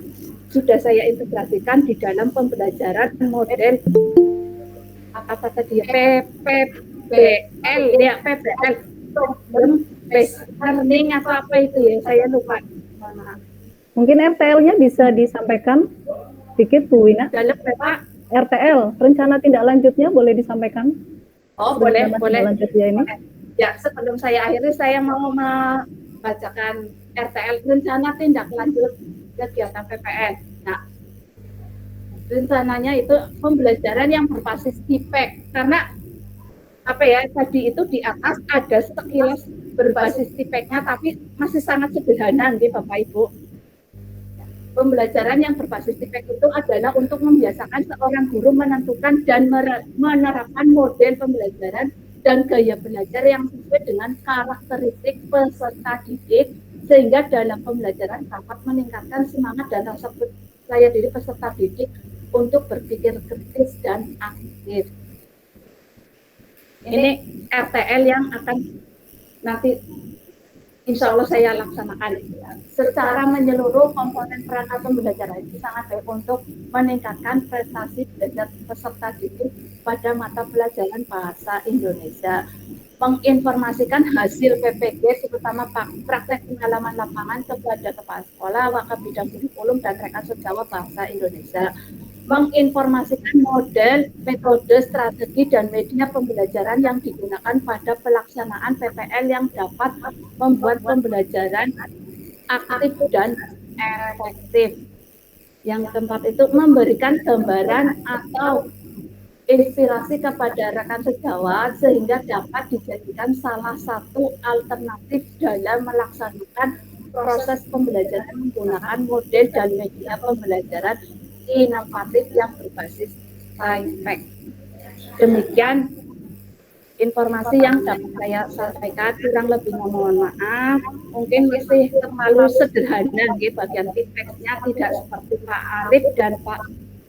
S5: Sudah saya integrasikan di dalam pembelajaran model apa tadi PBL ya, PBL Problem Based Learning atau apa itu ya, saya lupa.
S1: Mungkin RTL-nya bisa disampaikan sedikit Bu Wina.
S5: Dalam Pak
S1: RTL, rencana tindak lanjutnya boleh disampaikan?
S5: Oh, boleh.
S1: Lanjutnya ini.
S5: Ya, sebelum saya akhiri, saya mau membacakan RTL, rencana tindak lanjut kegiatan PPN. Nah, rencananya itu pembelajaran yang berbasis IPEK, karena apa ya, tadi itu di atas ada sekilas berbasis IPEK-nya, tapi masih sangat sederhana nih Bapak Ibu. Pembelajaran yang berbasis IPEK itu adalah untuk membiasakan seorang guru menentukan dan menerapkan model pembelajaran dan gaya belajar yang sesuai dengan karakteristik peserta didik, sehingga dalam pembelajaran dapat meningkatkan semangat dan rasa percaya diri peserta didik untuk berpikir kritis dan aktif. Ini RTL yang akan nanti insya Allah saya laksanakan. Secara menyeluruh, komponen perangkat pembelajaran ini sangat baik untuk meningkatkan prestasi belajar peserta didik pada mata pelajaran bahasa Indonesia, menginformasikan hasil PPG terutama praktek pengalaman lapangan kepada kepala sekolah, wakil bidang kurikulum dan rekan sejawat bahasa Indonesia, menginformasikan model, metode, strategi, dan media pembelajaran yang digunakan pada pelaksanaan PPL yang dapat membuat pembelajaran aktif dan efektif. Yang keempat itu memberikan gambaran atau inspirasi kepada rekan sejawat sehingga dapat dijadikan salah satu alternatif dalam melaksanakan proses pembelajaran menggunakan model dan media pembelajaran inovatif yang berbasis sci-fi. Demikian informasi yang dapat saya sampaikan, kurang lebihnya mohon maaf. Mungkin masih terlalu sederhana, bagian feedbacknya tidak seperti Pak Arif dan Pak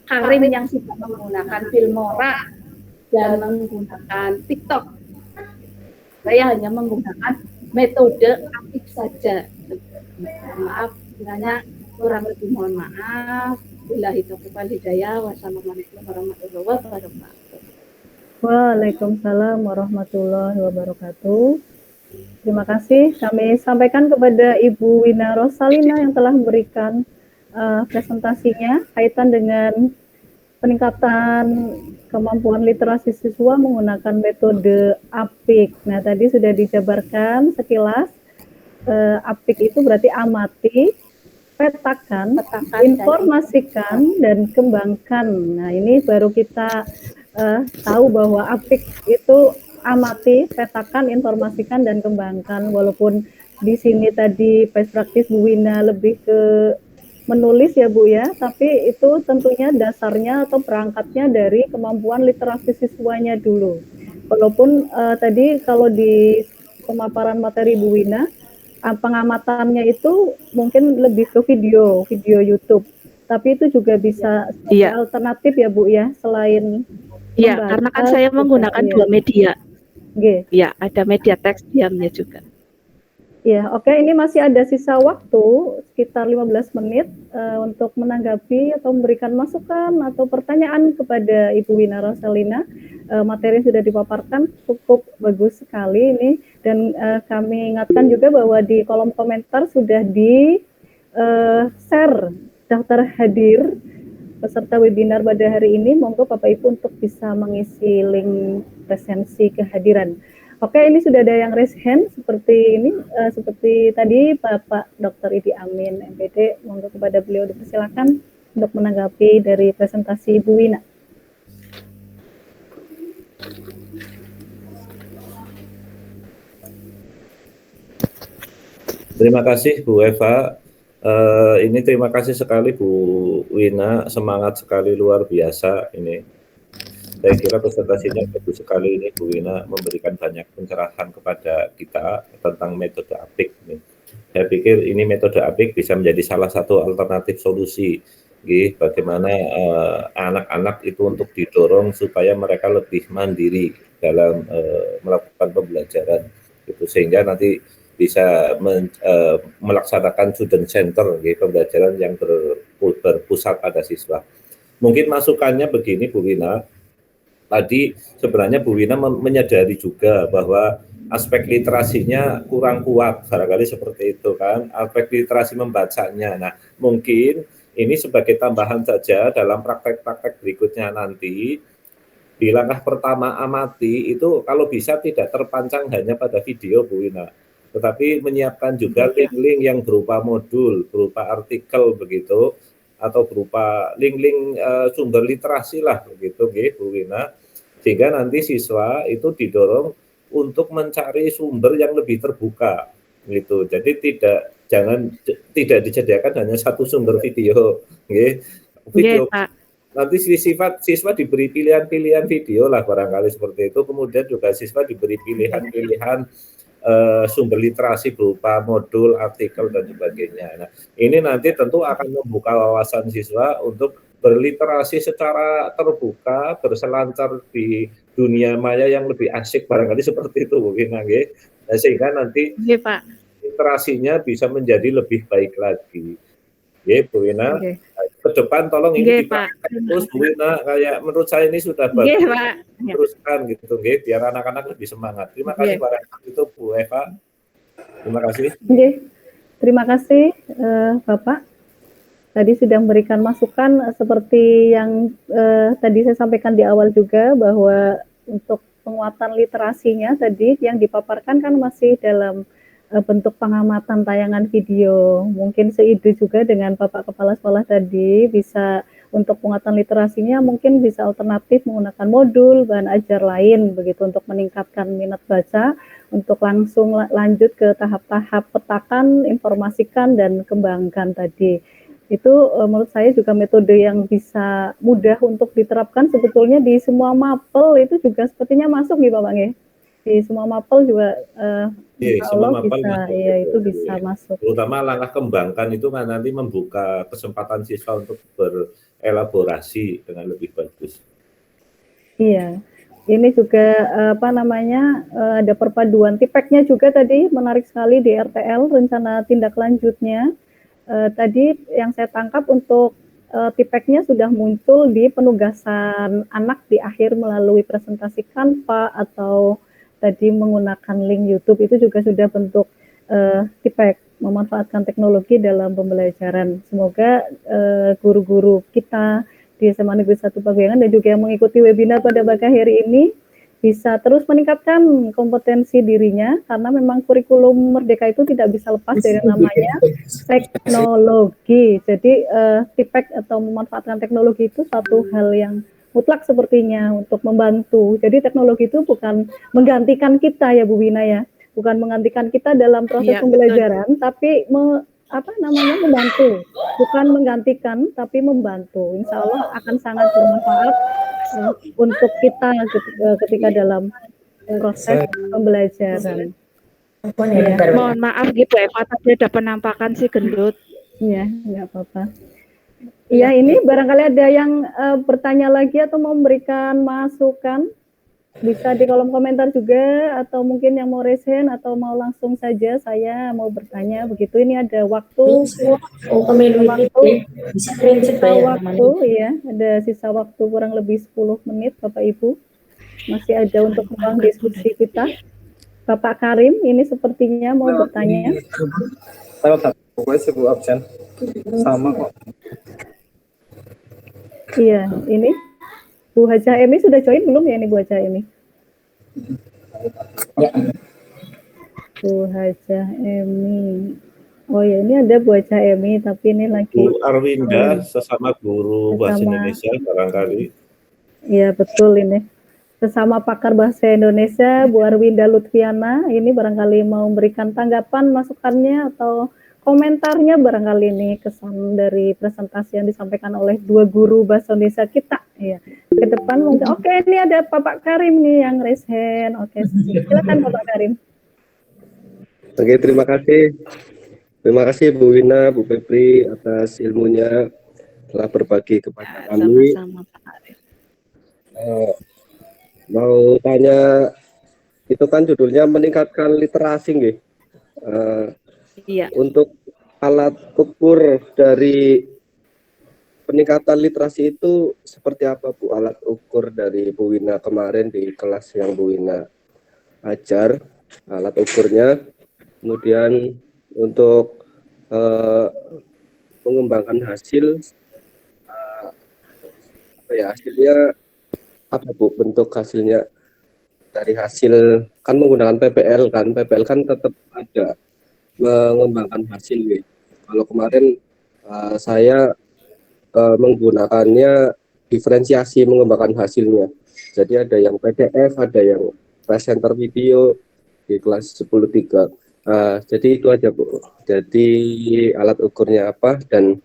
S5: Karim yang sudah menggunakan Filmora dan menggunakan TikTok. Saya hanya menggunakan metode apik saja. Maaf, kiranya kurang lebih mohon maaf. Billahi taufiq wal hidayah. Wassalamualaikum warahmatullahi wabarakatuh.
S1: Waalaikumsalam warahmatullahi wabarakatuh. Terima kasih. Kami sampaikan kepada Ibu Wina Rosalina yang telah memberikan presentasinya kaitan dengan peningkatan kemampuan literasi siswa menggunakan metode APIK. Nah, tadi sudah dijabarkan sekilas. APIK itu berarti amati, petakan, informasikan, dan kembangkan. Nah, ini baru kita tahu bahwa APIK itu amati, petakan, informasikan, dan kembangkan. Walaupun di sini tadi best practice Bu Wina lebih ke menulis ya Bu ya, tapi itu tentunya dasarnya atau perangkatnya dari kemampuan literasi siswanya dulu. Walaupun tadi kalau di pemaparan materi Bu Wina, pengamatannya itu mungkin lebih ke video YouTube, tapi itu juga bisa alternatif ya Bu ya, selain
S5: karena kan saya menggunakan dua media. Ya, ada media teks diamnya juga.
S1: Ya, oke. Ini masih ada sisa waktu sekitar 15 menit untuk menanggapi atau memberikan masukan atau pertanyaan kepada Ibu Wina Rosalina. Materi yang sudah dipaparkan cukup bagus sekali ini, dan kami ingatkan juga bahwa di kolom komentar sudah di share daftar hadir peserta webinar pada hari ini. Monggo Bapak Ibu untuk bisa mengisi link presensi kehadiran. Oke, ini sudah ada yang raise hand seperti ini, seperti tadi Bapak Dr. Idi Amin, MPD. Monggo kepada beliau dipersilakan untuk menanggapi dari presentasi Ibu Wina.
S2: Terima kasih Bu Eva. Ini terima kasih sekali Bu Wina, semangat sekali, luar biasa ini. Saya kira presentasinya bagus sekali ini Bu Wina, memberikan banyak pencerahan kepada kita tentang metode APIK ini. Saya pikir ini metode APIK bisa menjadi salah satu alternatif solusi bagaimana anak-anak itu untuk didorong supaya mereka lebih mandiri dalam melakukan pembelajaran gitu, sehingga nanti bisa melaksanakan student center pembelajaran yang berpusat pada siswa. Mungkin masukannya begini Bu Wina, tadi sebenarnya Bu Wina menyadari juga bahwa aspek literasinya kurang kuat, barangkali seperti itu kan, aspek literasi membacanya. Nah, mungkin ini sebagai tambahan saja dalam praktek-praktek berikutnya nanti, di langkah pertama amati itu kalau bisa tidak terpancang hanya pada video Bu Wina, tetapi menyiapkan juga link-link yang berupa modul, berupa artikel begitu, atau berupa link-link sumber literasi lah begitu Bu Wina, sehingga nanti siswa itu didorong untuk mencari sumber yang lebih terbuka gitu. Jadi tidak disediakan hanya satu sumber video video. Nanti siswa diberi pilihan-pilihan video lah barangkali seperti itu, kemudian juga siswa diberi pilihan-pilihan sumber literasi berupa modul, artikel, dan sebagainya. Nah, ini nanti tentu akan membuka wawasan siswa untuk berliterasi secara terbuka, berselancar di dunia maya yang lebih asik, barangkali seperti itu mungkin, nah, sehingga nanti literasinya bisa menjadi lebih baik lagi. Bu Wina, ke depan tolong ini dipraktek terus Bu Wina, kayak menurut saya ini sudah bagus, teruskan gitu biar anak-anak lebih semangat. Terima kasih barangkali itu Bu Eva. Terima kasih.
S1: Terima kasih Bapak. tadi sudah memberikan masukan seperti yang tadi saya sampaikan di awal juga, bahwa untuk penguatan literasinya tadi yang dipaparkan kan masih dalam bentuk pengamatan tayangan video. Mungkin seide juga dengan Bapak Kepala Sekolah tadi, bisa untuk penguatan literasinya mungkin bisa alternatif menggunakan modul, bahan ajar lain begitu untuk meningkatkan minat baca, untuk langsung lanjut ke tahap-tahap petakan, informasikan, dan kembangkan tadi. Itu menurut saya juga metode yang bisa mudah untuk diterapkan sebetulnya di semua mapel, itu juga sepertinya masuk nih Bapak nggih. Di semua mapel juga insya
S2: semua
S1: Allah
S2: mapel
S1: bisa,
S2: masuk
S1: ya
S2: gitu,
S1: itu
S2: Bu,
S1: bisa
S2: ya.
S1: masuk.
S2: Terutama langkah kembangkan itu kan nanti membuka kesempatan siswa untuk berelaborasi dengan lebih bagus.
S1: Iya, ini juga ada perpaduan tipeknya juga tadi, menarik sekali di RTL, rencana tindak lanjutnya. Tadi yang saya tangkap untuk tipeknya sudah muncul di penugasan anak di akhir melalui presentasi Canva atau tadi menggunakan link YouTube, itu juga sudah bentuk tipek memanfaatkan teknologi dalam pembelajaran. Semoga guru-guru kita di SMA Negeri 1 Pabeangan dan juga yang mengikuti webinar pada pagi hari ini bisa terus meningkatkan kompetensi dirinya, karena memang kurikulum Merdeka itu tidak bisa lepas dari namanya teknologi. Jadi tipek atau memanfaatkan teknologi itu satu hal yang mutlak sepertinya untuk membantu. Jadi teknologi itu bukan menggantikan kita ya Bu Wina ya, bukan menggantikan kita dalam proses pembelajaran, tapi membantu, bukan menggantikan tapi membantu. Insya Allah akan sangat bermanfaat untuk kita ketika dalam proses pembelajaran.
S5: Ya. Mohon maaf gitu Eva, tadi ada penampakan si gendut.
S1: Ya, nggak apa-apa. Iya, ini barangkali ada yang bertanya lagi atau mau memberikan masukan, bisa di kolom komentar juga, atau mungkin yang mau raise hand atau mau langsung saja saya mau bertanya begitu. Ini ada waktu ya, ada sisa waktu kurang lebih 10 menit Bapak Ibu. Masih ada untuk ruang diskusi kita. Bapak Karim ini sepertinya mau bertanya.
S6: Sama kok.
S1: Iya, ini Bu Haja Emi sudah join belum ya ini Bu Haja Emi?
S6: Ya.
S1: Bu Haja Emi. Oh ya, ini ada Bu Haja Emi, tapi ini lagi
S2: Bu Arwinda, sesama guru bahasa Indonesia barangkali.
S1: Iya, betul ini. Sesama pakar bahasa Indonesia, Bu Arwinda Lutfiana, ini barangkali mau memberikan tanggapan, masukannya, atau komentarnya barangkali ini kesan dari presentasi yang disampaikan oleh dua guru bahasa Indonesia kita. Ya, ke depan mungkin. Oke, ini ada Bapak Karim nih yang raise hand. Oke, silakan Bapak Karim.
S6: Oke, terima kasih. Terima kasih Bu Wina, Bu Febri atas ilmunya telah berbagi kepada kami.
S5: Sama-sama Pak Karim.
S6: Mau tanya, itu kan judulnya meningkatkan literasi nggih.
S5: Iya.
S6: Untuk alat ukur dari peningkatan literasi itu seperti apa Bu? Alat ukur dari Bu Wina kemarin di kelas yang Bu Wina ajar, alat ukurnya. Kemudian untuk mengembangkan hasil, hasilnya apa Bu? Bentuk hasilnya dari hasil kan menggunakan PPL kan tetap ada mengembangkan hasil gitu. Kalau kemarin saya menggunakannya diferensiasi mengembangkan hasilnya. Jadi ada yang PDF, ada yang presenter video di kelas 10.3. Jadi itu aja Bu. Jadi alat ukurnya apa dan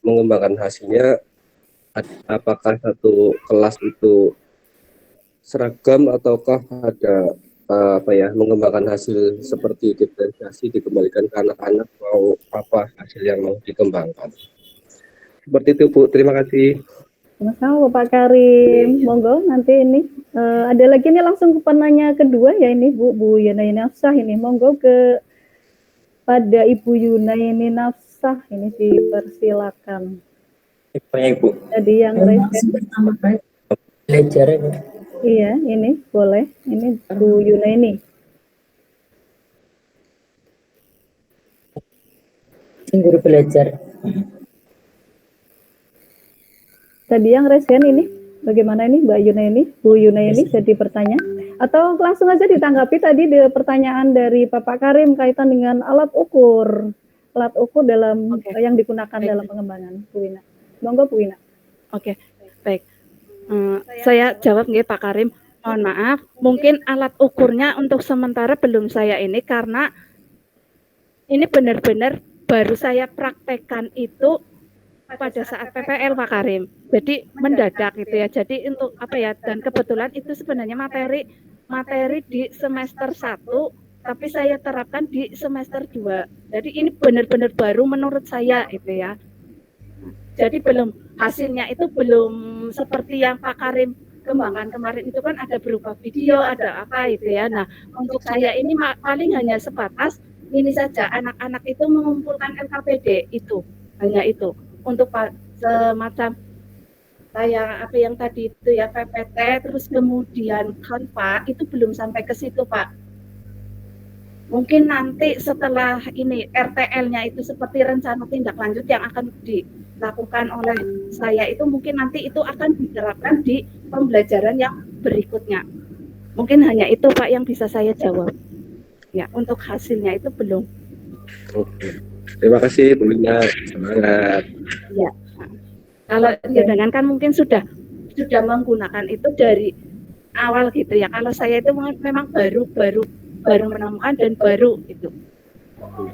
S6: mengembangkan hasilnya, apakah satu kelas itu seragam ataukah ada mengembangkan hasil seperti diferensiasi dikembalikan ke anak-anak, mau apa hasil yang mau dikembangkan. Seperti itu Bu, terima kasih.
S1: Sama-sama Bapak Karim, monggo nanti ini ada lagi nih langsung ke penanya kedua ya ini Bu Yunaini Nafsah ini, monggo pada Ibu Yunaini Nafsah ini dipersilakan.
S6: Ibu.
S1: Tadi yang
S6: belajar ini.
S1: Iya, ini boleh. Ini Bu Yunaini.
S7: Guru belajar.
S1: Tadi yang resen ini, bagaimana ini Mbak Yuna ini, Bu Yuna ini jadi bertanya? Atau langsung aja ditanggapi tadi di pertanyaan dari Bapak Karim kaitan dengan alat ukur dalam
S5: Oke.
S1: yang digunakan
S5: Baik.
S1: dalam pengembangan, Bu Wina. Monggo Bu Wina.
S5: Oke, baik. Saya jawab nggih Pak Karim. Mohon maaf, mungkin alat ukurnya untuk sementara belum saya ini karena ini benar-benar baru saya praktekkan itu pada saat PPL Pak Karim. Jadi mendadak gitu ya. Jadi untuk apa ya? Dan kebetulan itu sebenarnya materi di semester 1 tapi saya terapkan di semester 2. Jadi ini benar-benar baru menurut saya itu ya. Jadi hasilnya itu belum seperti yang Pak Karim kembangkan kemarin itu kan ada berupa video, ada apa itu ya. Nah, untuk saya ini paling hanya sebatas ini saja anak-anak itu mengumpulkan LKPD itu, hanya itu. Untuk semacam kayak apa yang tadi itu ya PPT, terus kemudian Canva itu belum sampai ke situ Pak. Mungkin nanti setelah ini RTL-nya itu seperti rencana tindak lanjut yang akan dilakukan oleh saya itu mungkin nanti itu akan diterapkan di pembelajaran yang berikutnya. Mungkin hanya itu Pak yang bisa saya jawab. Ya, untuk hasilnya itu belum.
S6: Oke. Terima kasih Bu Wina, semangat.
S5: Ya. Kalau jangan kan mungkin sudah menggunakan itu dari awal gitu ya. Kalau saya itu memang baru menemukan dan baru itu.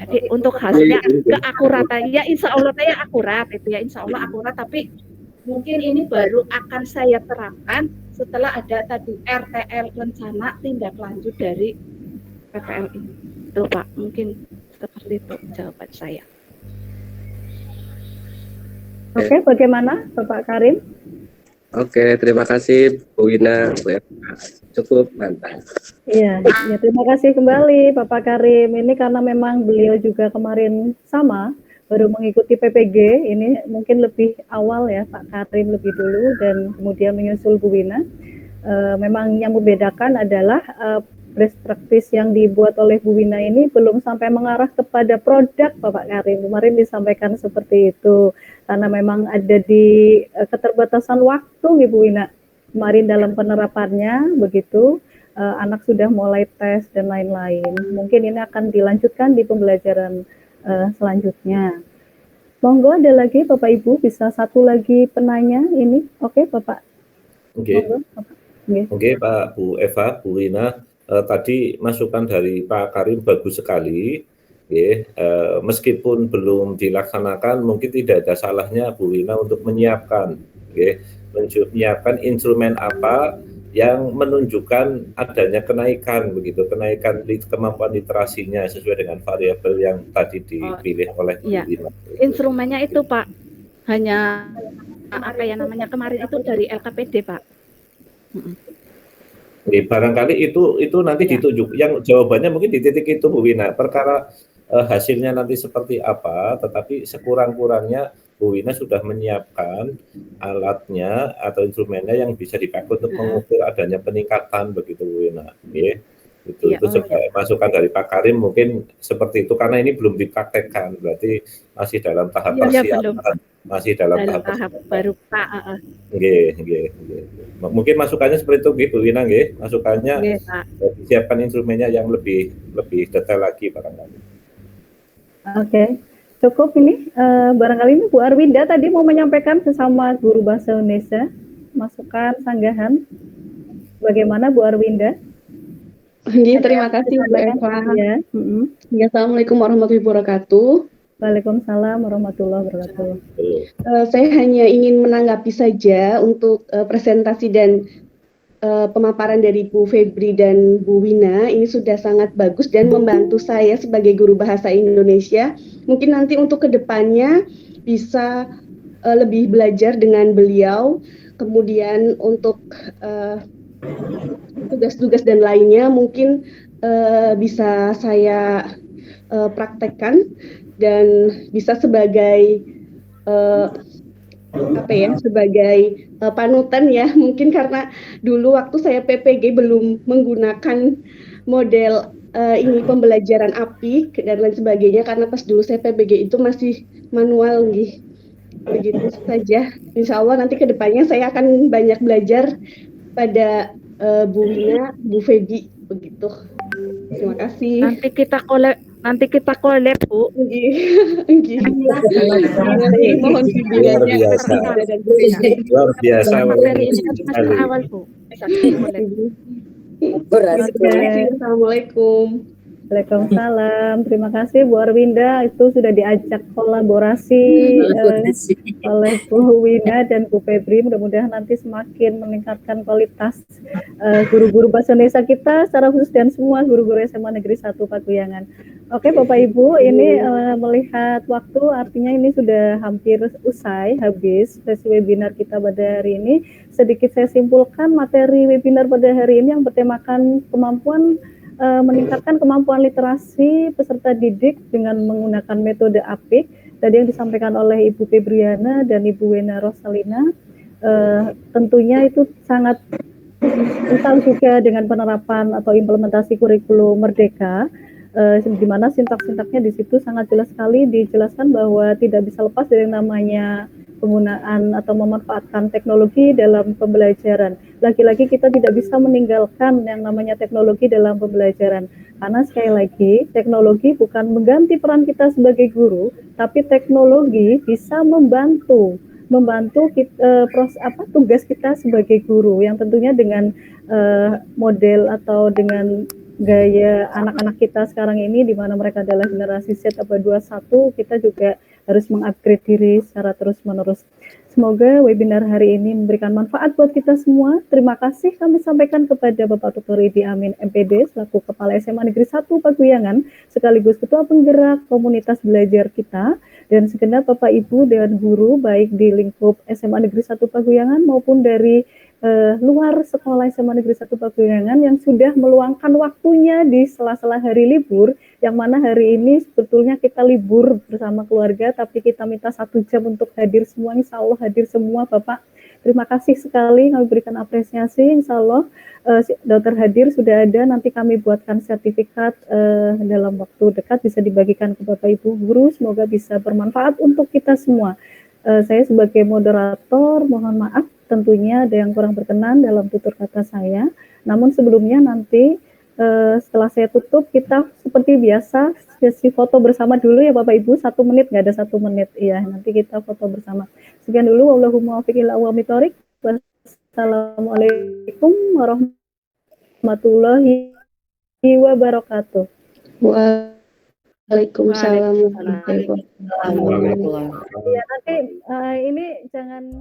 S5: Jadi untuk hasilnya keakuratannya ya insya Allah saya akurat itu ya, insya Allah akurat, tapi mungkin ini baru akan saya terapkan setelah ada tadi RTL rencana tindak lanjut dari PPL ini. Itu Pak, mungkin seperti itu jawaban saya.
S1: Oke, bagaimana Bapak Karim?
S6: Oke, terima kasih Bu Wina, Bu Eva. Cukup mantap.
S1: Iya, ya, terima kasih kembali Bapak Karim. Ini karena memang beliau juga kemarin sama baru mengikuti PPG, ini mungkin lebih awal ya Pak Karim lebih dulu dan kemudian menyusul Bu Wina. Memang yang membedakan adalah best practice yang dibuat oleh Bu Wina ini belum sampai mengarah kepada produk Bapak Karim. Kemarin disampaikan seperti itu karena memang ada di keterbatasan waktu Bu Wina. Kemarin dalam penerapannya begitu anak sudah mulai tes dan lain-lain. Mungkin ini akan dilanjutkan di pembelajaran selanjutnya. Monggo ada lagi Bapak Ibu, bisa satu lagi penanya ini. Oke Bapak.
S2: Oke.
S1: Monggo, Bapak.
S2: Oke Pak, Bu Eva, Bu Wina, tadi masukan dari Pak Karim bagus sekali. Meskipun belum dilaksanakan, mungkin tidak ada salahnya Bu Wina untuk menyiapkan, menyiapkan instrumen apa yang menunjukkan adanya kenaikan begitu, kenaikan kemampuan literasinya sesuai dengan variabel yang tadi dipilih oleh Bu Wina.
S5: Instrumennya itu Pak, hanya apa ya namanya kemarin itu dari LKPD Pak.
S2: Barangkali itu nanti ditunjuk. Yang jawabannya mungkin di titik itu Bu Wina. Perkara hasilnya nanti seperti apa, tetapi sekurang-kurangnya Bu Wina sudah menyiapkan alatnya atau instrumennya yang bisa dipakai untuk mengukur adanya peningkatan begitu Bu Wina. Itu masukan dari Pak Karim mungkin seperti itu karena ini belum dipraktekkan, berarti masih dalam tahap persiapan, masih dalam tahap
S5: baru Pak.
S2: Mungkin masukannya seperti itu Bu Wina, masukannya disiapkan instrumennya yang lebih detail lagi barangkali.
S1: Oke, cukup ini. Barangkali ini Bu Arwinda tadi mau menyampaikan sesama guru bahasa Indonesia masukan sanggahan. Bagaimana Bu Arwinda?
S7: Terima kasih Bu Eva.
S1: Ya.
S7: Assalamualaikum warahmatullahi wabarakatuh.
S1: Waalaikumsalam warahmatullahi wabarakatuh.
S7: Saya hanya ingin menanggapi saja untuk presentasi dan pemaparan dari Bu Febri dan Bu Wina. Ini sudah sangat bagus dan membantu saya sebagai guru bahasa Indonesia. Mungkin nanti untuk kedepannya bisa lebih belajar dengan beliau. Kemudian untuk tugas-tugas dan lainnya mungkin bisa saya praktekkan dan bisa sebagai sebagai panutan mungkin karena dulu waktu saya PPG belum menggunakan model ini pembelajaran apik dan lain sebagainya, karena pas dulu saya PBG itu masih manual nggih. Begitu saja. Insya Allah nanti ke depannya saya akan banyak belajar pada Bu Wina, Bu Feby begitu. Terima kasih.
S5: Nanti kita collab, Bu.
S7: Nggih. Nggih. Mohon
S2: Luar
S7: bimbingannya
S2: biasa.
S7: dan Bu Feby.
S2: Luar biasa.
S5: Materi ini kan semester awal, Bu. Bisa collab.
S7: Terima kasih. Assalamualaikum.
S1: Waalaikumsalam. Terima kasih Bu Arwinda, itu sudah diajak kolaborasi oleh Bu Wina dan Bu Febri. Mudah-mudahan nanti semakin meningkatkan kualitas guru-guru bahasa Indonesia kita secara khusus dan semua guru-guru SMA Negeri 1 Pakuyangan. Oke Bapak Ibu, ini melihat waktu artinya ini sudah hampir usai, habis sesi webinar kita pada hari ini. Sedikit saya simpulkan materi webinar pada hari ini yang bertemakan meningkatkan kemampuan literasi peserta didik dengan menggunakan metode APIK. Tadi yang disampaikan oleh Ibu Febriana dan Ibu Wena Rosalina, tentunya itu sangat kental juga dengan penerapan atau implementasi kurikulum Merdeka, di mana sintak-sintaknya di situ sangat jelas sekali dijelaskan bahwa tidak bisa lepas dari namanya penggunaan atau memanfaatkan teknologi dalam pembelajaran. Lagi-lagi kita tidak bisa meninggalkan yang namanya teknologi dalam pembelajaran. Karena sekali lagi, teknologi bukan mengganti peran kita sebagai guru, tapi teknologi bisa membantu tugas kita sebagai guru, yang tentunya dengan model atau dengan gaya anak-anak kita sekarang ini, di mana mereka adalah generasi Z abad 21, kita juga harus mengupgrade diri secara terus-menerus. Semoga webinar hari ini memberikan manfaat buat kita semua. Terima kasih kami sampaikan kepada Bapak Dr. Idi Amin MPD selaku Kepala SMA Negeri 1 Pakuyangan, sekaligus Ketua Penggerak Komunitas Belajar kita, dan segenap Bapak Ibu dan guru baik di lingkup SMA Negeri 1 Pakuyangan maupun dari luar sekolah SMA Negeri 1 Pakuyangan yang sudah meluangkan waktunya di sela-sela hari libur, yang mana hari ini sebetulnya kita libur bersama keluarga, tapi kita minta 1 jam untuk hadir semua. Insya Allah hadir semua Bapak. Terima kasih sekali, kami berikan apresiasi. Insya Allah dokter hadir sudah ada, nanti kami buatkan sertifikat dalam waktu dekat, bisa dibagikan ke Bapak Ibu guru, semoga bisa bermanfaat untuk kita semua. Saya sebagai moderator mohon maaf tentunya ada yang kurang berkenan dalam tutur kata saya, namun sebelumnya nanti setelah saya tutup, kita seperti biasa sesi foto bersama dulu ya Bapak Ibu, 1 menit, nggak ada 1 menit ya, nanti kita foto bersama. Sekian dulu, wallahumma muwaffiq ila aqwamit thoriq. Wassalamualaikum warahmatullahi wabarakatuh.
S7: Waalaikumsalam warahmatullahi wabarakatuh.
S1: Ya nanti ini jangan